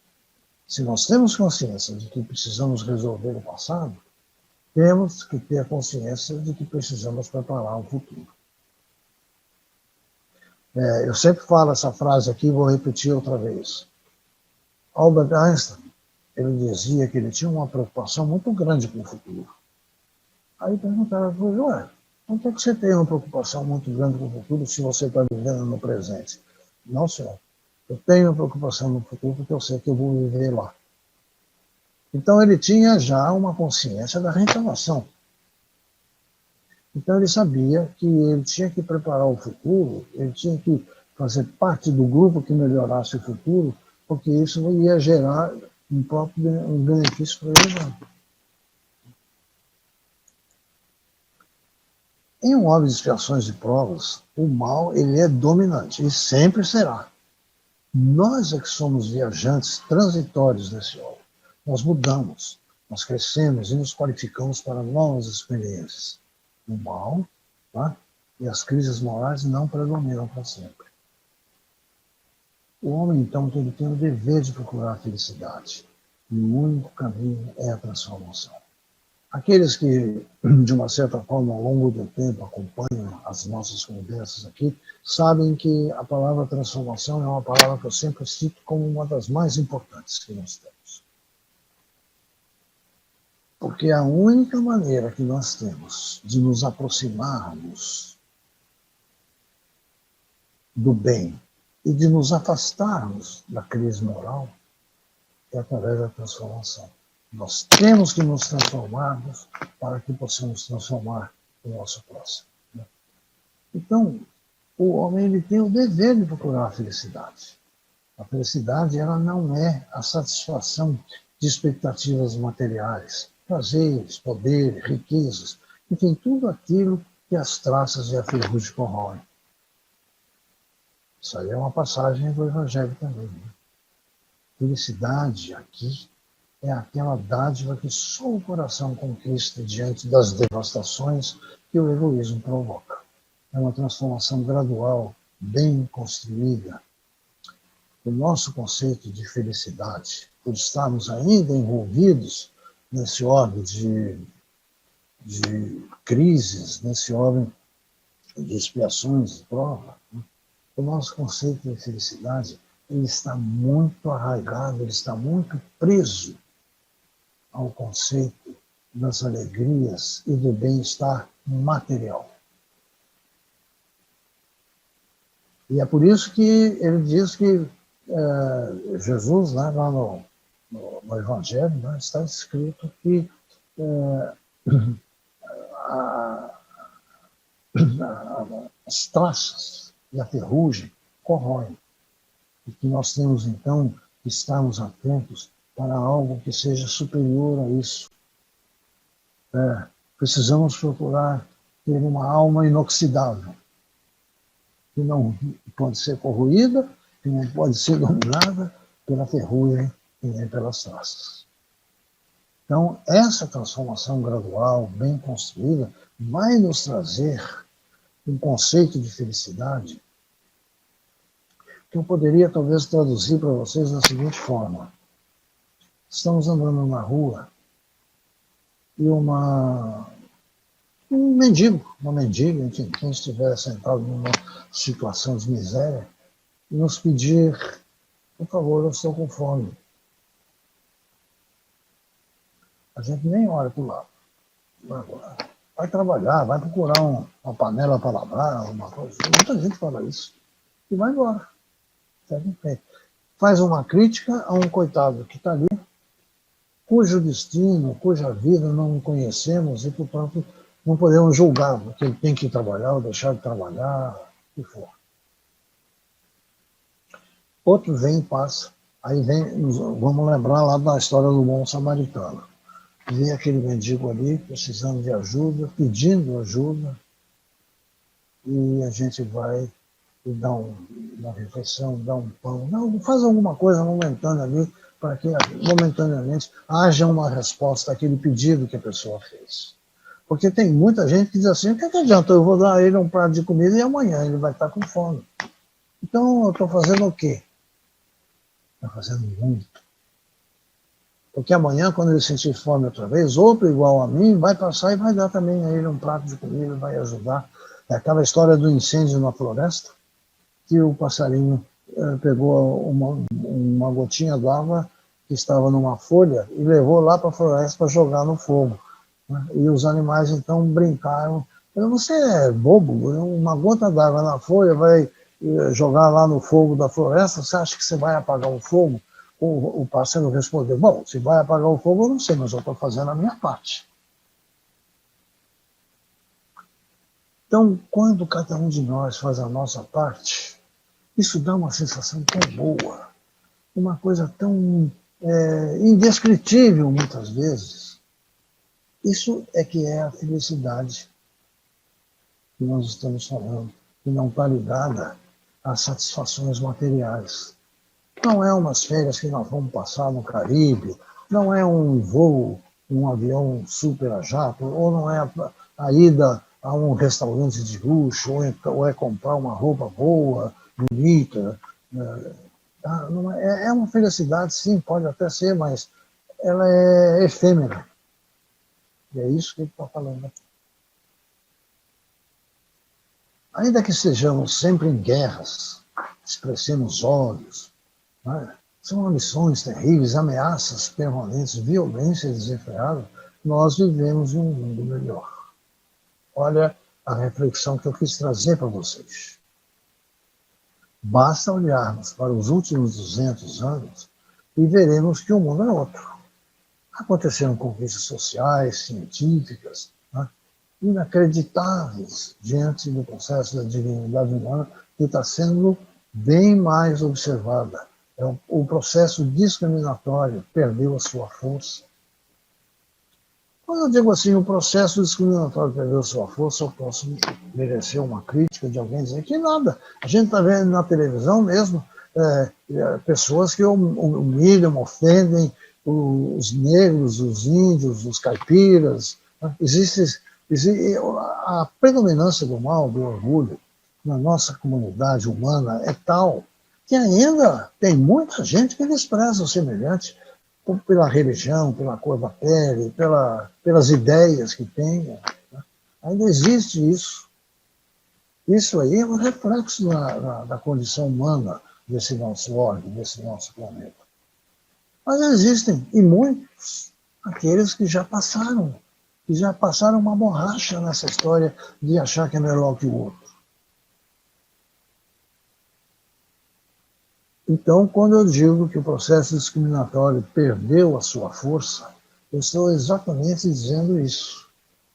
Speaker 3: Se nós temos consciência de que precisamos resolver o passado, temos que ter consciência de que precisamos preparar o futuro. Eu sempre falo essa frase aqui e vou repetir outra vez. Albert Einstein, ele dizia que ele tinha uma preocupação muito grande com o futuro. Aí perguntaram, ué, por que você tem uma preocupação muito grande com o futuro se você está vivendo no presente? Não, senhor. Eu tenho uma preocupação no futuro porque eu sei que eu vou viver lá. Então ele tinha já uma consciência da reencarnação. Então ele sabia que ele tinha que preparar o futuro, ele tinha que fazer parte do grupo que melhorasse o futuro, porque isso ia gerar um benefício para ele mesmo. Em um óbvio de expiações e provas, o mal ele é dominante e sempre será. Nós é que somos viajantes transitórios nesse óbvio. Nós mudamos, nós crescemos e nos qualificamos para novas experiências. O mal, tá? E as crises morais não predominam para sempre. O homem, então, ele tem o dever de procurar a felicidade. E o único caminho é a transformação. Aqueles que, de uma certa forma, ao longo do tempo, acompanham as nossas conversas aqui, sabem que a palavra transformação é uma palavra que eu sempre cito como uma das mais importantes que nós temos. Porque a única maneira que nós temos de nos aproximarmos do bem e de nos afastarmos da crise moral é através da transformação. Nós temos que nos transformarmos para que possamos transformar o nosso próximo. Então, o homem ele tem o dever de procurar a felicidade. A felicidade ela não é a satisfação de expectativas materiais, prazeres, poder, riquezas, enfim, tudo aquilo que as traças e a ferrugem corroem. Isso aí é uma passagem do Evangelho também. Felicidade aqui é aquela dádiva que só o coração conquista diante das devastações que o egoísmo provoca. É uma transformação gradual, bem construída. O nosso conceito de felicidade, por estarmos ainda envolvidos nesse ordem de crises, nesse ordem de expiações e prova, o nosso conceito de felicidade ele está muito arraigado, ele está muito preso ao conceito das alegrias e do bem-estar material. E é por isso que ele diz que Jesus, né, lá no Evangelho, né, está escrito que as traças e a ferrugem corroem. E que nós temos, então, que estarmos atentos para algo que seja superior a isso. Precisamos procurar ter uma alma inoxidável, que não pode ser corroída, que não pode ser dominada pela ferrugem e nem pelas traças. Então, essa transformação gradual, bem construída, vai nos trazer um conceito de felicidade que eu poderia talvez traduzir para vocês da seguinte forma. Estamos andando na rua e um mendigo, uma mendiga, enfim, quem estiver sentado numa situação de miséria, nos pedir, por favor, eu estou com fome. A gente nem olha para o lado. Vai trabalhar, vai procurar uma panela para lavar, alguma coisa. Muita gente fala isso. E vai embora. Faz uma crítica a um coitado que está ali, cujo destino, cuja vida não conhecemos e, portanto, não podemos julgar, porque ele tem que trabalhar ou deixar de trabalhar, o que for. Outro vem e passa. Aí vamos lembrar lá da história do bom samaritano. Vem aquele mendigo ali, precisando de ajuda, pedindo ajuda, e a gente vai e dá uma refeição, dá um pão, faz alguma coisa momentânea ali, para que momentaneamente haja uma resposta àquele pedido que a pessoa fez. Porque tem muita gente que diz assim, o que adianta? Eu vou dar a ele um prato de comida e amanhã ele vai estar com fome. Então eu estou fazendo o quê? Estou fazendo muito. Porque amanhã, quando ele sentir fome outra vez, outro igual a mim vai passar e vai dar também a ele um prato de comida, vai ajudar. É aquela história do incêndio na floresta, que o passarinho pegou uma gotinha d'água que estava numa folha e levou lá para a floresta para jogar no fogo. Né? E os animais, então, brincaram. Você é bobo, uma gota d'água na folha vai jogar lá no fogo da floresta, você acha que você vai apagar o fogo? O pássaro respondeu, bom, se vai apagar o fogo, eu não sei, mas eu estou fazendo a minha parte. Então, quando cada um de nós faz a nossa parte, isso dá uma sensação tão boa, uma coisa tão indescritível, muitas vezes. Isso é que é a felicidade que nós estamos falando, que não está ligada às satisfações materiais. Não é umas férias que nós vamos passar no Caribe, não é um voo, um avião super a jato, ou não é a ida a um restaurante de luxo, ou é comprar uma roupa boa, bonita. É uma felicidade, sim, pode até ser, mas ela é efêmera. E é isso que ele está falando aqui. Ainda que estejamos sempre em guerras, expressemos ódios, né? São ambições terríveis, ameaças permanentes, violência desenfreada, nós vivemos em um mundo melhor. Olha a reflexão que eu quis trazer para vocês. Basta olharmos para os últimos 200 anos e veremos que o mundo é outro. Aconteceram conquistas sociais, científicas, né, inacreditáveis diante do processo da dignidade humana que está sendo bem mais observada. O processo discriminatório perdeu a sua força. Quando eu digo assim, o processo discriminatório perdeu a sua força, eu posso merecer uma crítica de alguém dizer que nada. A gente está vendo na televisão mesmo pessoas que humilham, ofendem os negros, os índios, os caipiras. Né? Existe a predominância do mal, do orgulho, na nossa comunidade humana é tal que ainda tem muita gente que despreza o semelhante pela religião, pela cor da pele, pelas ideias que tem. Né? Ainda existe isso. Isso aí é um reflexo da condição humana desse nosso orbe, desse nosso planeta. Mas existem, e muitos, aqueles que já passaram uma borracha nessa história de achar que é melhor que o outro. Então, quando eu digo que o processo discriminatório perdeu a sua força, eu estou exatamente dizendo isso.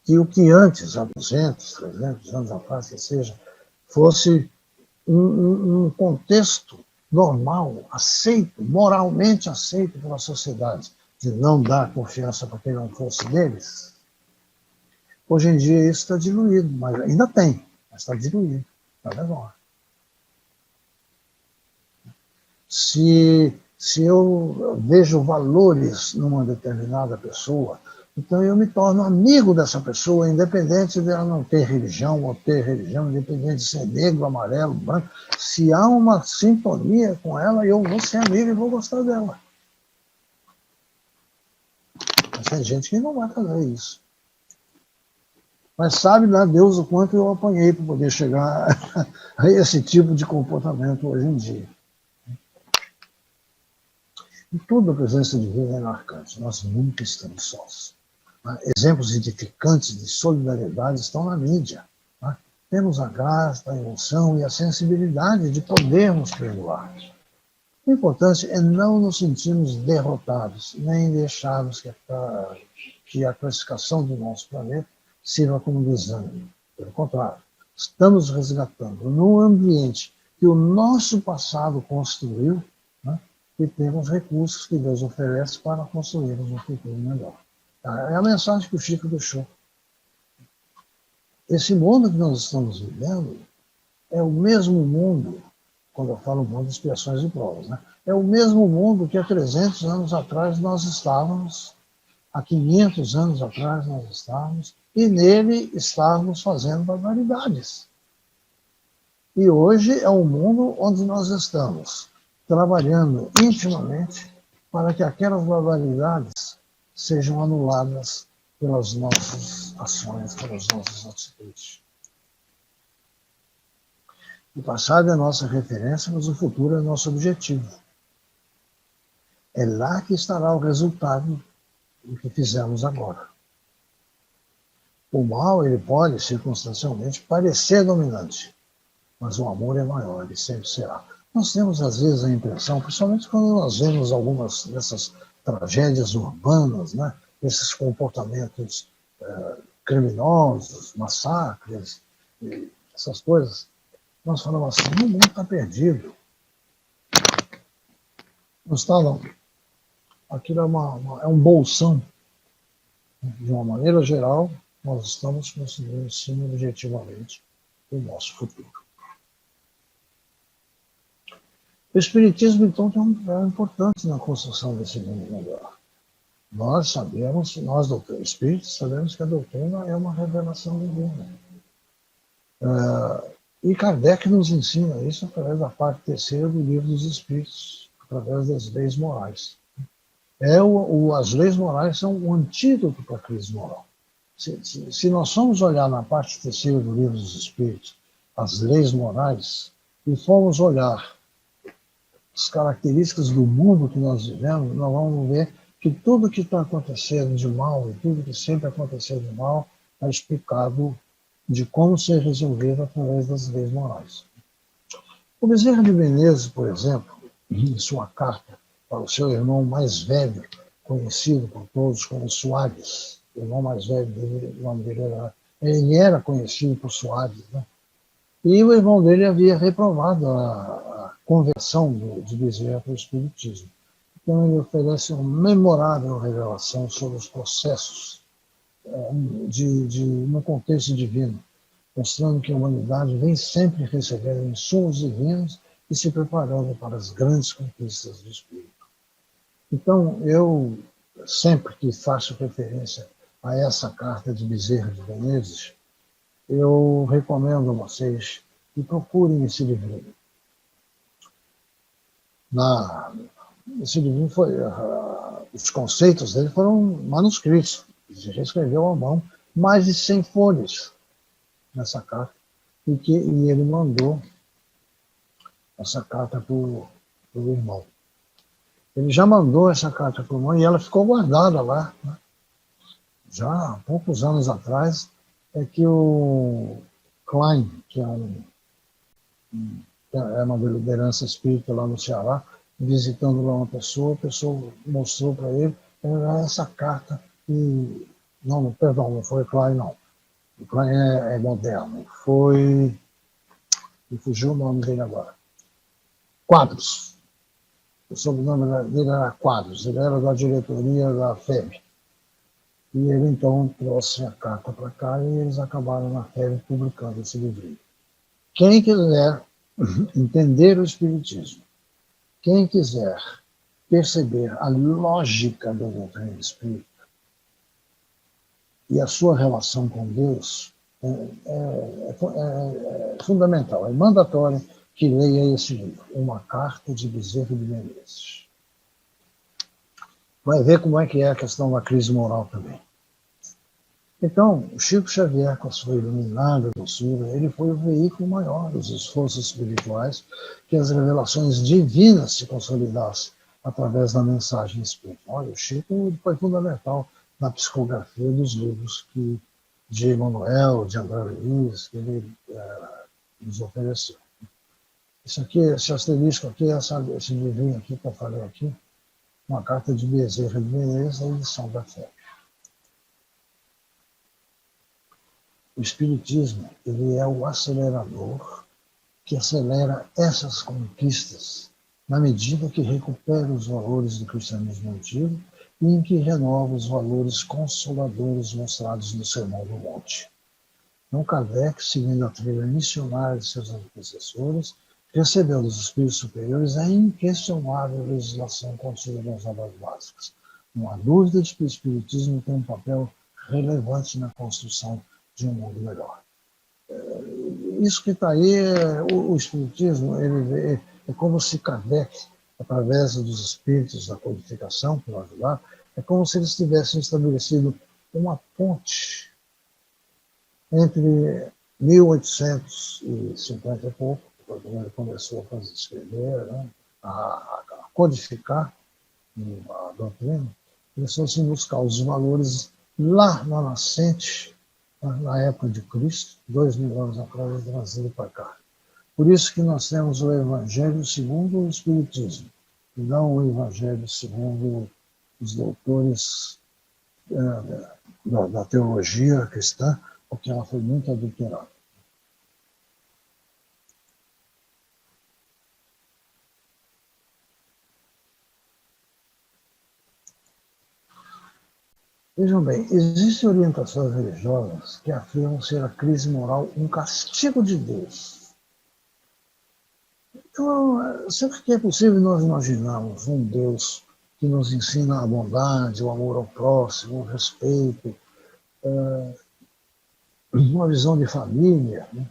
Speaker 3: Que o que antes, há 200, 300 anos atrás, que seja, fosse um contexto normal, aceito, moralmente aceito pela sociedade, de não dar confiança para quem não fosse deles, hoje em dia isso está diluído, mas ainda tem, mas está diluído, está menor. Se eu vejo valores numa determinada pessoa, então eu me torno amigo dessa pessoa, independente dela não ter religião ou ter religião, independente de ser negro, amarelo, branco. Se há uma sintonia com ela, eu vou ser amigo e vou gostar dela. Mas tem gente que não vai fazer isso. Mas sabe lá Deus o quanto eu apanhei para poder chegar a esse tipo de comportamento hoje em dia. E toda a presença divina é marcante. Nós nunca estamos sós. Exemplos edificantes de solidariedade estão na mídia. Temos a graça, a emoção e a sensibilidade de podermos perdoar. O importante é não nos sentirmos derrotados, nem deixarmos que a classificação do nosso planeta sirva como desânimo. Pelo contrário, estamos resgatando num ambiente que o nosso passado construiu, e temos recursos que Deus oferece para construirmos um futuro melhor. É a mensagem que o Chico deixou. Esse mundo que nós estamos vivendo é o mesmo mundo, quando eu falo mundo de expiações e provas, é o mesmo mundo que há 300 anos atrás nós estávamos, há 500 anos atrás nós estávamos, e nele estávamos fazendo barbaridades. E hoje é o mundo onde nós estamos trabalhando intimamente para que aquelas barbaridades sejam anuladas pelas nossas ações, pelas nossas atitudes. O passado é nossa referência, mas o futuro é nosso objetivo. É lá que estará o resultado do que fizemos agora. O mal, ele pode, circunstancialmente, parecer dominante, mas o amor é maior, ele sempre será. Nós temos, às vezes, a impressão, principalmente quando nós vemos algumas dessas tragédias urbanas, esses comportamentos criminosos, massacres, essas coisas, nós falamos assim, o mundo está perdido. Não está, não. Aquilo é um bolsão. De uma maneira geral, nós estamos conseguindo, sim, objetivamente, o nosso futuro. O Espiritismo, então, tem um papel importante na construção desse mundo melhor. Nós sabemos, nós, doutores espíritos, sabemos que a doutrina é uma revelação divina. E Kardec nos ensina isso através da parte terceira do Livro dos Espíritos, através das leis morais. As leis morais são o antídoto para a crise moral. Se nós formos olhar na parte terceira do Livro dos Espíritos, as leis morais, e formos olhar as características do mundo que nós vivemos, nós vamos ver que tudo que está acontecendo de mal e tudo que sempre aconteceu de mal é explicado de como ser resolvido através das leis morais. O Bezerra de Menezes, por exemplo, em sua carta para o seu irmão mais velho, conhecido por todos como Soares, o irmão mais velho dele, o nome dele ele era conhecido por Soares, e o irmão dele havia reprovado a conversão de Bezerra para o Espiritismo. Então ele oferece uma memorável revelação sobre os processos no contexto divino, mostrando que a humanidade vem sempre recebendo insumos divinos e se preparando para as grandes conquistas do Espírito. Então, eu sempre que faço referência a essa carta de Bezerra de Menezes, eu recomendo a vocês que procurem esse livro. Esse livro os conceitos dele foram manuscritos, ele escreveu à mão mais de 100 folhas nessa carta, e ele mandou essa carta para o irmão. Ele já mandou essa carta para o irmão e ela ficou guardada lá. Já há poucos anos atrás, é que o Klein, que é uma liderança espírita lá no Ceará, visitando lá uma pessoa, a pessoa mostrou para ele essa carta. Não foi Klein, não. O Klein é moderno. Foi Me fugiu o nome dele agora. Quadros. O sobrenome dele era Quadros, ele era da diretoria da FEB. E ele, então, trouxe a carta para cá e eles acabaram na FEB publicando esse livrinho. Quem quiser entender o Espiritismo, quem quiser perceber a lógica da doutrina espírita e a sua relação com Deus, é fundamental, é mandatório que leia esse livro, Uma Carta de Bezerra de Menezes. Vai ver como é que é a questão da crise moral também. Então, o Chico Xavier, com a sua iluminada doçura, ele foi o veículo maior dos esforços espirituais que as revelações divinas se consolidassem através da mensagem espírita. Olha, o Chico foi fundamental na psicografia dos livros de Emmanuel, de André Luiz, que ele nos ofereceu. Isso aqui, esse asterisco aqui, esse livrinho aqui que eu falei aqui, Uma Carta de Bezerra de Menezes, a edição da FEB. O Espiritismo, ele é o acelerador que acelera essas conquistas na medida que recupera os valores do cristianismo antigo e em que renova os valores consoladores mostrados no Sermão do Monte. Então, Kardec, seguindo a trilha missionária de seus antecessores, recebeu dos espíritos superiores a inquestionável legislação contida nas obras básicas. Não há dúvida de que o Espiritismo tem um papel relevante na construção de um mundo melhor. Isso que está aí, o Espiritismo, ele é como se Kardec, através dos espíritos da codificação, que vão ajudar, é como se eles tivessem estabelecido uma ponte entre 1850 e pouco, quando ele começou a escrever, né, a codificar a doutrina, começou-se a buscar os valores lá na nascente, na época de Cristo, 2000 anos atrás, trazido para cá. Por isso que nós temos o Evangelho segundo o Espiritismo, e não o Evangelho segundo os doutores da teologia cristã, porque ela foi muito adulterada. Vejam bem, existem orientações religiosas que afirmam ser a crise moral um castigo de Deus. Então, será que é possível nós imaginarmos um Deus que nos ensina a bondade, o amor ao próximo, o respeito, uma visão de família, né?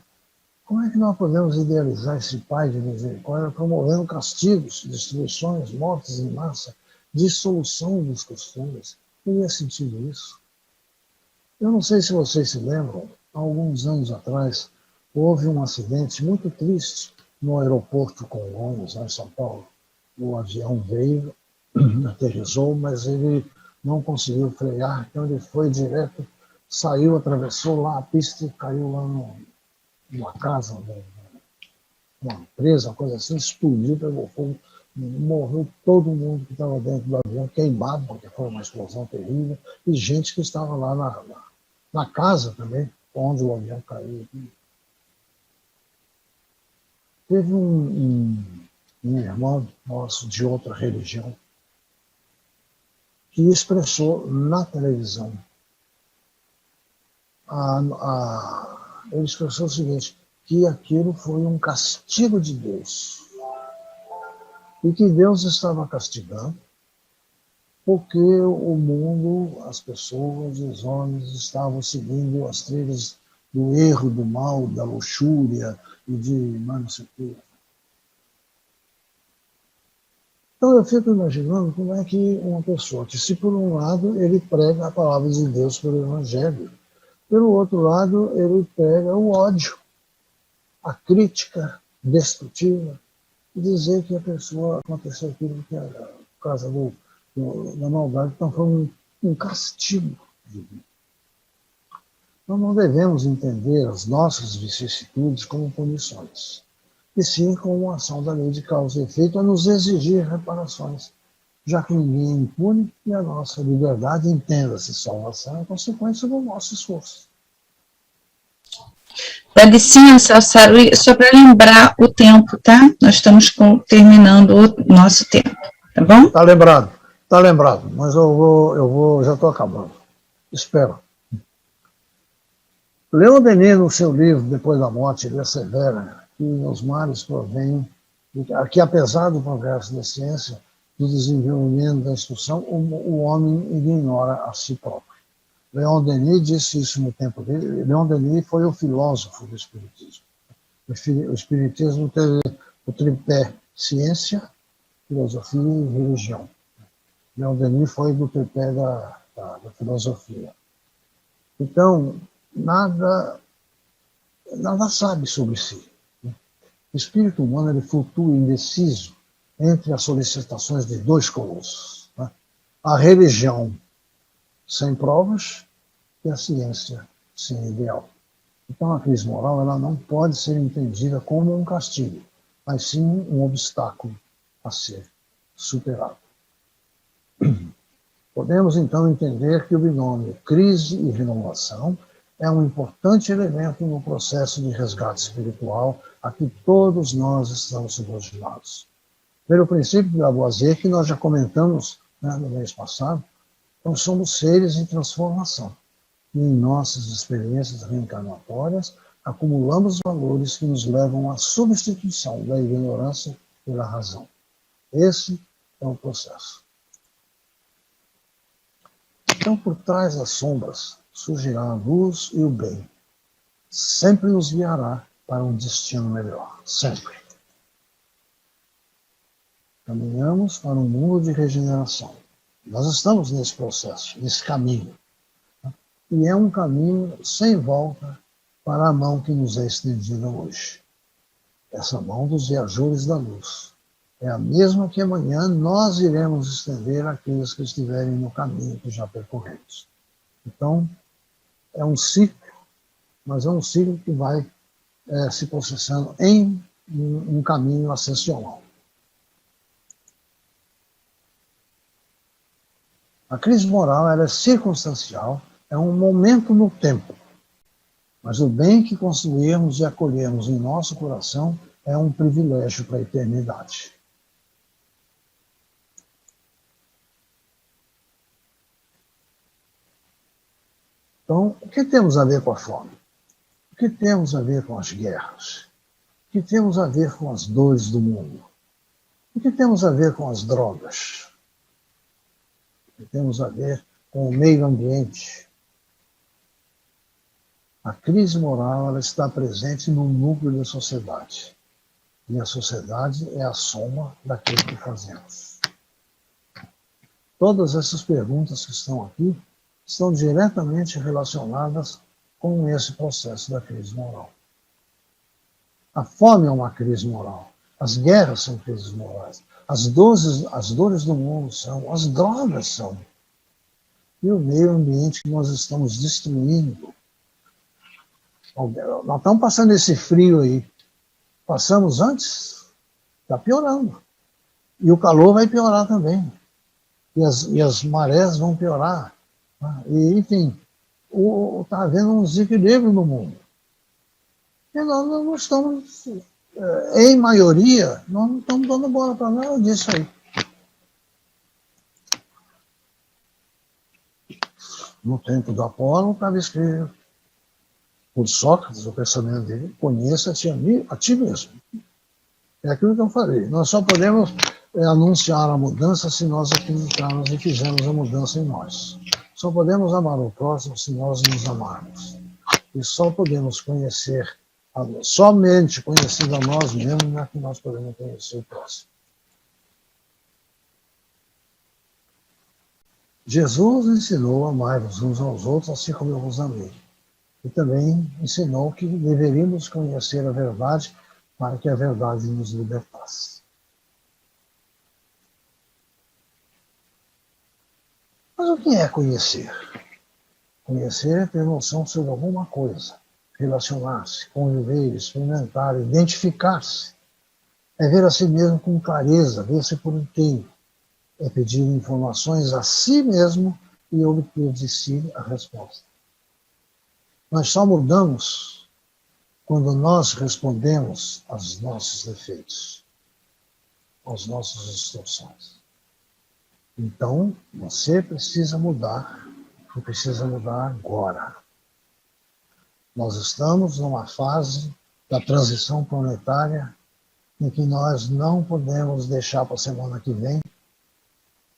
Speaker 3: Como é que nós podemos idealizar esse Pai de misericórdia promovendo castigos, destruições, mortes em massa, dissolução dos costumes? Teria sentido isso? Eu não sei se vocês se lembram, há alguns anos atrás, houve um acidente muito triste no aeroporto Congonhas, lá em São Paulo. O avião veio, aterrissou, mas ele não conseguiu frear, então ele foi direto, saiu, atravessou lá a pista e caiu lá numa casa, numa empresa, uma coisa assim, explodiu, pegou fogo. Morreu todo mundo que estava dentro do avião, queimado, porque foi uma explosão terrível, e gente que estava lá na casa também, onde o avião caiu. Teve um irmão nosso de outra religião que expressou na televisão, ele expressou o seguinte, que aquilo foi um castigo de Deus. E que Deus estava castigando, porque o mundo, as pessoas, os homens estavam seguindo as trilhas do erro, do mal, da luxúria e de não sei o quê. Então eu fico imaginando como é que uma pessoa que, se por um lado ele prega a palavra de Deus pelo Evangelho, pelo outro lado ele prega o ódio, a crítica destrutiva, dizer que a pessoa aconteceu aquilo que é por causa da maldade, então foi um castigo divino. Nós não devemos entender as nossas vicissitudes como punições, e sim como uma ação da lei de causa e efeito a nos exigir reparações, já que ninguém é impune e a nossa liberdade, entenda-se salvação, é consequência do nosso esforço.
Speaker 1: Dá licença, Saruí, só para lembrar o tempo, tá? Nós estamos terminando o nosso tempo, tá bom?
Speaker 3: Tá lembrado, mas já estou acabando. Espera. Leon Denis, no seu livro Depois da Morte, ele assevera que os males provêm, que apesar do progresso da ciência, do desenvolvimento da instrução, o homem ignora a si próprio. Leon Denis disse isso no tempo dele. Leon Denis foi o filósofo do Espiritismo. O Espiritismo teve o tripé ciência, filosofia e religião. Leon Denis foi do tripé da filosofia. Então, nada sabe sobre si. O espírito humano ele flutua indeciso entre as solicitações de dois colossos, né? A religião sem provas e a ciência sem ideal. Então, a crise moral ela não pode ser entendida como um castigo, mas sim um obstáculo a ser superado. Podemos, então, entender que o binômio crise e renovação é um importante elemento no processo de resgate espiritual a que todos nós estamos subordinados. Pelo princípio de Lavoisier, que nós já comentamos, né, no mês passado, nós somos seres em transformação. E em nossas experiências reencarnatórias, acumulamos valores que nos levam à substituição da ignorância pela razão. Esse é o processo. Então, por trás das sombras, surgirá a luz e o bem. Sempre nos guiará para um destino melhor. Sempre. Caminhamos para um mundo de regeneração. Nós estamos nesse processo, nesse caminho. E é um caminho sem volta para a mão que nos é estendida hoje. Essa mão dos viajores da luz. É a mesma que amanhã nós iremos estender àqueles que estiverem no caminho que já percorremos. Então, é um ciclo, mas é um ciclo que vai se processando em um caminho ascensional. A crise moral ela é circunstancial, é um momento no tempo. Mas o bem que construirmos e acolhermos em nosso coração é um privilégio para a eternidade. Então, o que temos a ver com a fome? O que temos a ver com as guerras? O que temos a ver com as dores do mundo? O que temos a ver com as drogas? O que temos a ver com o meio ambiente? A crise moral ela está presente no núcleo da sociedade. E a sociedade é a soma daquilo que fazemos. Todas essas perguntas que estão aqui estão diretamente relacionadas com esse processo da crise moral. A fome é uma crise moral. As guerras são crises morais. As dores do mundo são. As drogas são. E o meio ambiente que nós estamos destruindo. Nós estamos passando esse frio aí. Passamos antes? Está piorando. E o calor vai piorar também. E as marés vão piorar. E, enfim, está havendo um desequilíbrio no mundo. E nós não estamos, em maioria, nós não estamos dando bola para nada disso aí. No tempo do Apolo, estava escrito por Sócrates, o pensamento dele, conheça-te a ti mesmo. É aquilo que eu falei. Nós só podemos anunciar a mudança se nós acreditarmos e fizermos a mudança em nós. Só podemos amar o próximo se nós nos amarmos. E só podemos conhecer, somente conhecendo a nós mesmos, é que nós podemos conhecer o próximo. Jesus ensinou a amar-vos uns aos outros, assim como eu vos amei. E também ensinou que deveríamos conhecer a verdade para que a verdade nos libertasse. Mas o que é conhecer? Conhecer é ter noção sobre alguma coisa, relacionar-se, conviver, experimentar, identificar-se. É ver a si mesmo com clareza, ver-se por inteiro. É pedir informações a si mesmo e obter de si a resposta. Nós só mudamos quando nós respondemos aos nossos defeitos, às nossas distorções. Então, você precisa mudar agora. Nós estamos numa fase da transição planetária em que nós não podemos deixar para a semana que vem,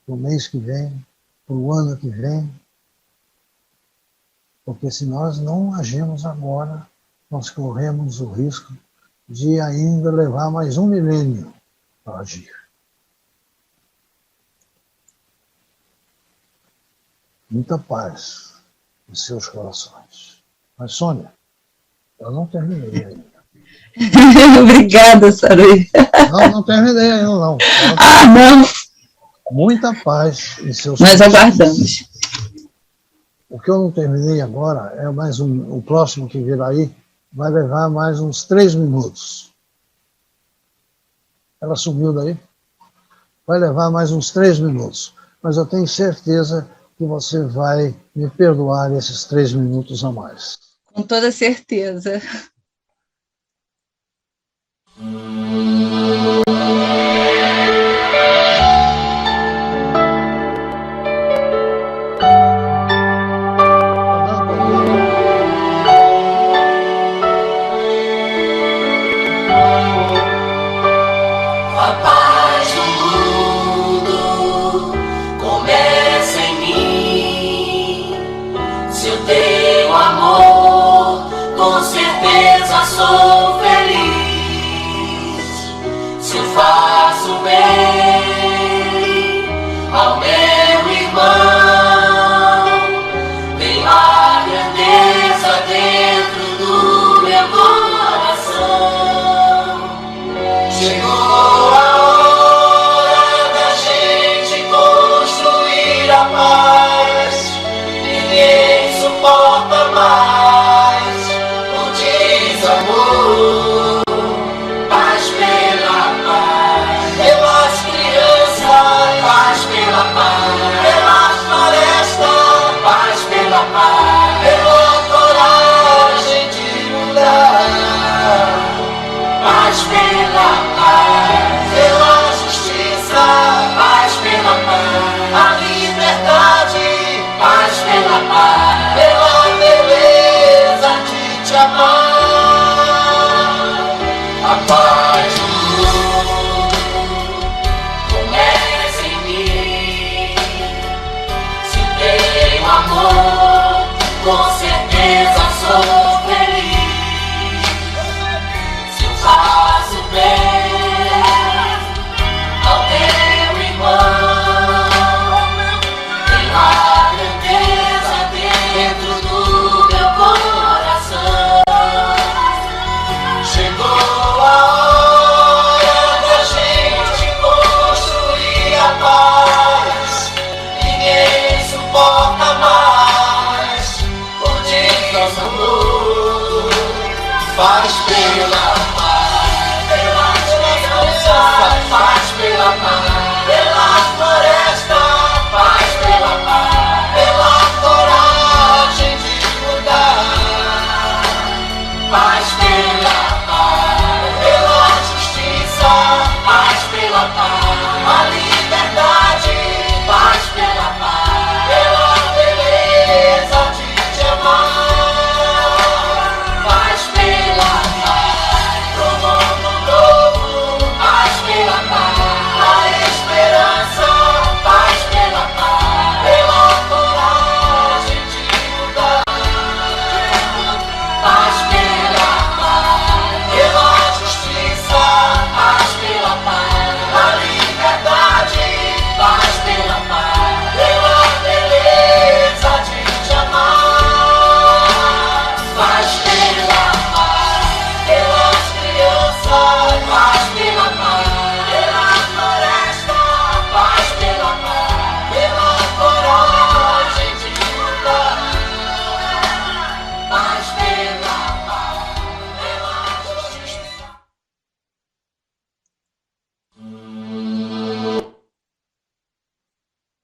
Speaker 3: para o mês que vem, para o ano que vem, porque se nós não agirmos agora, nós corremos o risco de ainda levar mais 1 milênio para agir. Muita paz em seus corações. Mas, Sônia, eu não terminei ainda.
Speaker 1: Obrigada, Saruí.
Speaker 3: Não terminei ainda, não.
Speaker 1: Não.
Speaker 3: Muita paz em seus
Speaker 1: Nós
Speaker 3: corações.
Speaker 1: aguardamos.
Speaker 3: O que eu não terminei agora é mais o próximo que virá aí, vai levar mais uns 3 minutos. Ela sumiu daí? Vai levar mais uns 3 minutos. Mas eu tenho certeza que você vai me perdoar esses 3 minutos a mais.
Speaker 1: Com toda certeza.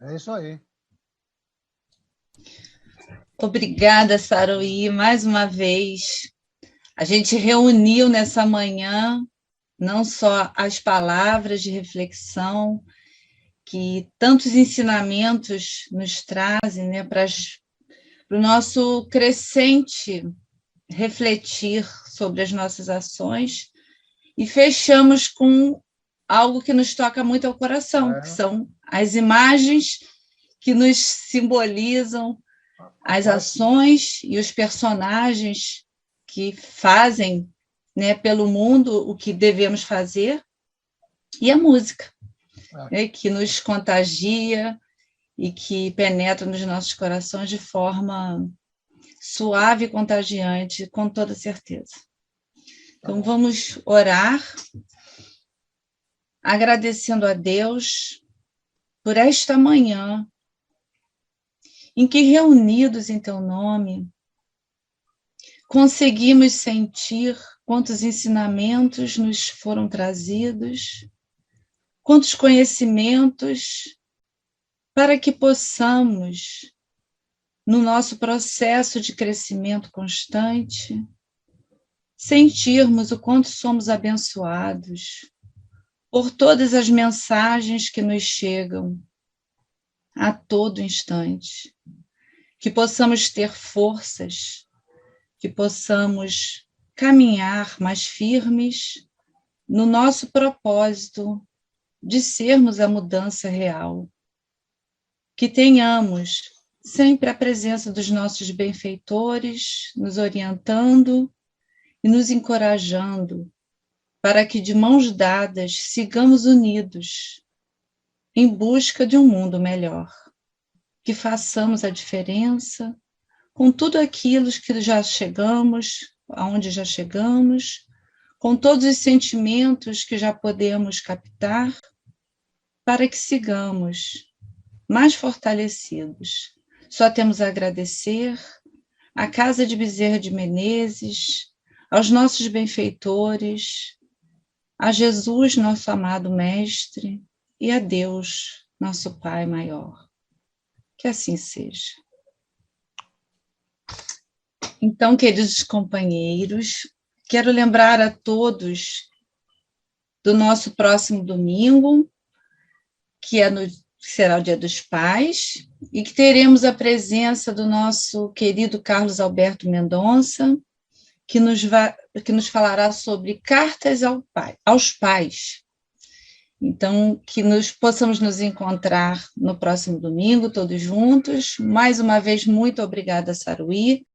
Speaker 3: É isso aí.
Speaker 1: Obrigada, Saruí, mais uma vez. A gente reuniu nessa manhã não só as palavras de reflexão, que tantos ensinamentos nos trazem, né, para o nosso crescente refletir sobre as nossas ações, e fechamos com algo que nos toca muito ao coração, que são as imagens que nos simbolizam as ações e os personagens que fazem, né, pelo mundo o que devemos fazer, e a música, né, que nos contagia e que penetra nos nossos corações de forma suave e contagiante, com toda certeza. Então, vamos orar, agradecendo a Deus por esta manhã, em que, reunidos em Teu nome, conseguimos sentir quantos ensinamentos nos foram trazidos, quantos conhecimentos, para que possamos, no nosso processo de crescimento constante, sentirmos o quanto somos abençoados por todas as mensagens que nos chegam a todo instante, que possamos ter forças, que possamos caminhar mais firmes no nosso propósito de sermos a mudança real, que tenhamos sempre a presença dos nossos benfeitores nos orientando e nos encorajando para que de mãos dadas sigamos unidos em busca de um mundo melhor, que façamos a diferença com tudo aquilo que já chegamos, aonde já chegamos, com todos os sentimentos que já podemos captar, para que sigamos mais fortalecidos. Só temos a agradecer à Casa de Bezerra de Menezes, aos nossos benfeitores, a Jesus, nosso amado Mestre, e a Deus, nosso Pai maior. Que assim seja. Então, queridos companheiros, quero lembrar a todos do nosso próximo domingo, que será o Dia dos Pais, e que teremos a presença do nosso querido Carlos Alberto Mendonça, que nos falará sobre cartas aos pais. Então, que possamos nos encontrar no próximo domingo, todos juntos. Mais uma vez, muito obrigada, Saruí.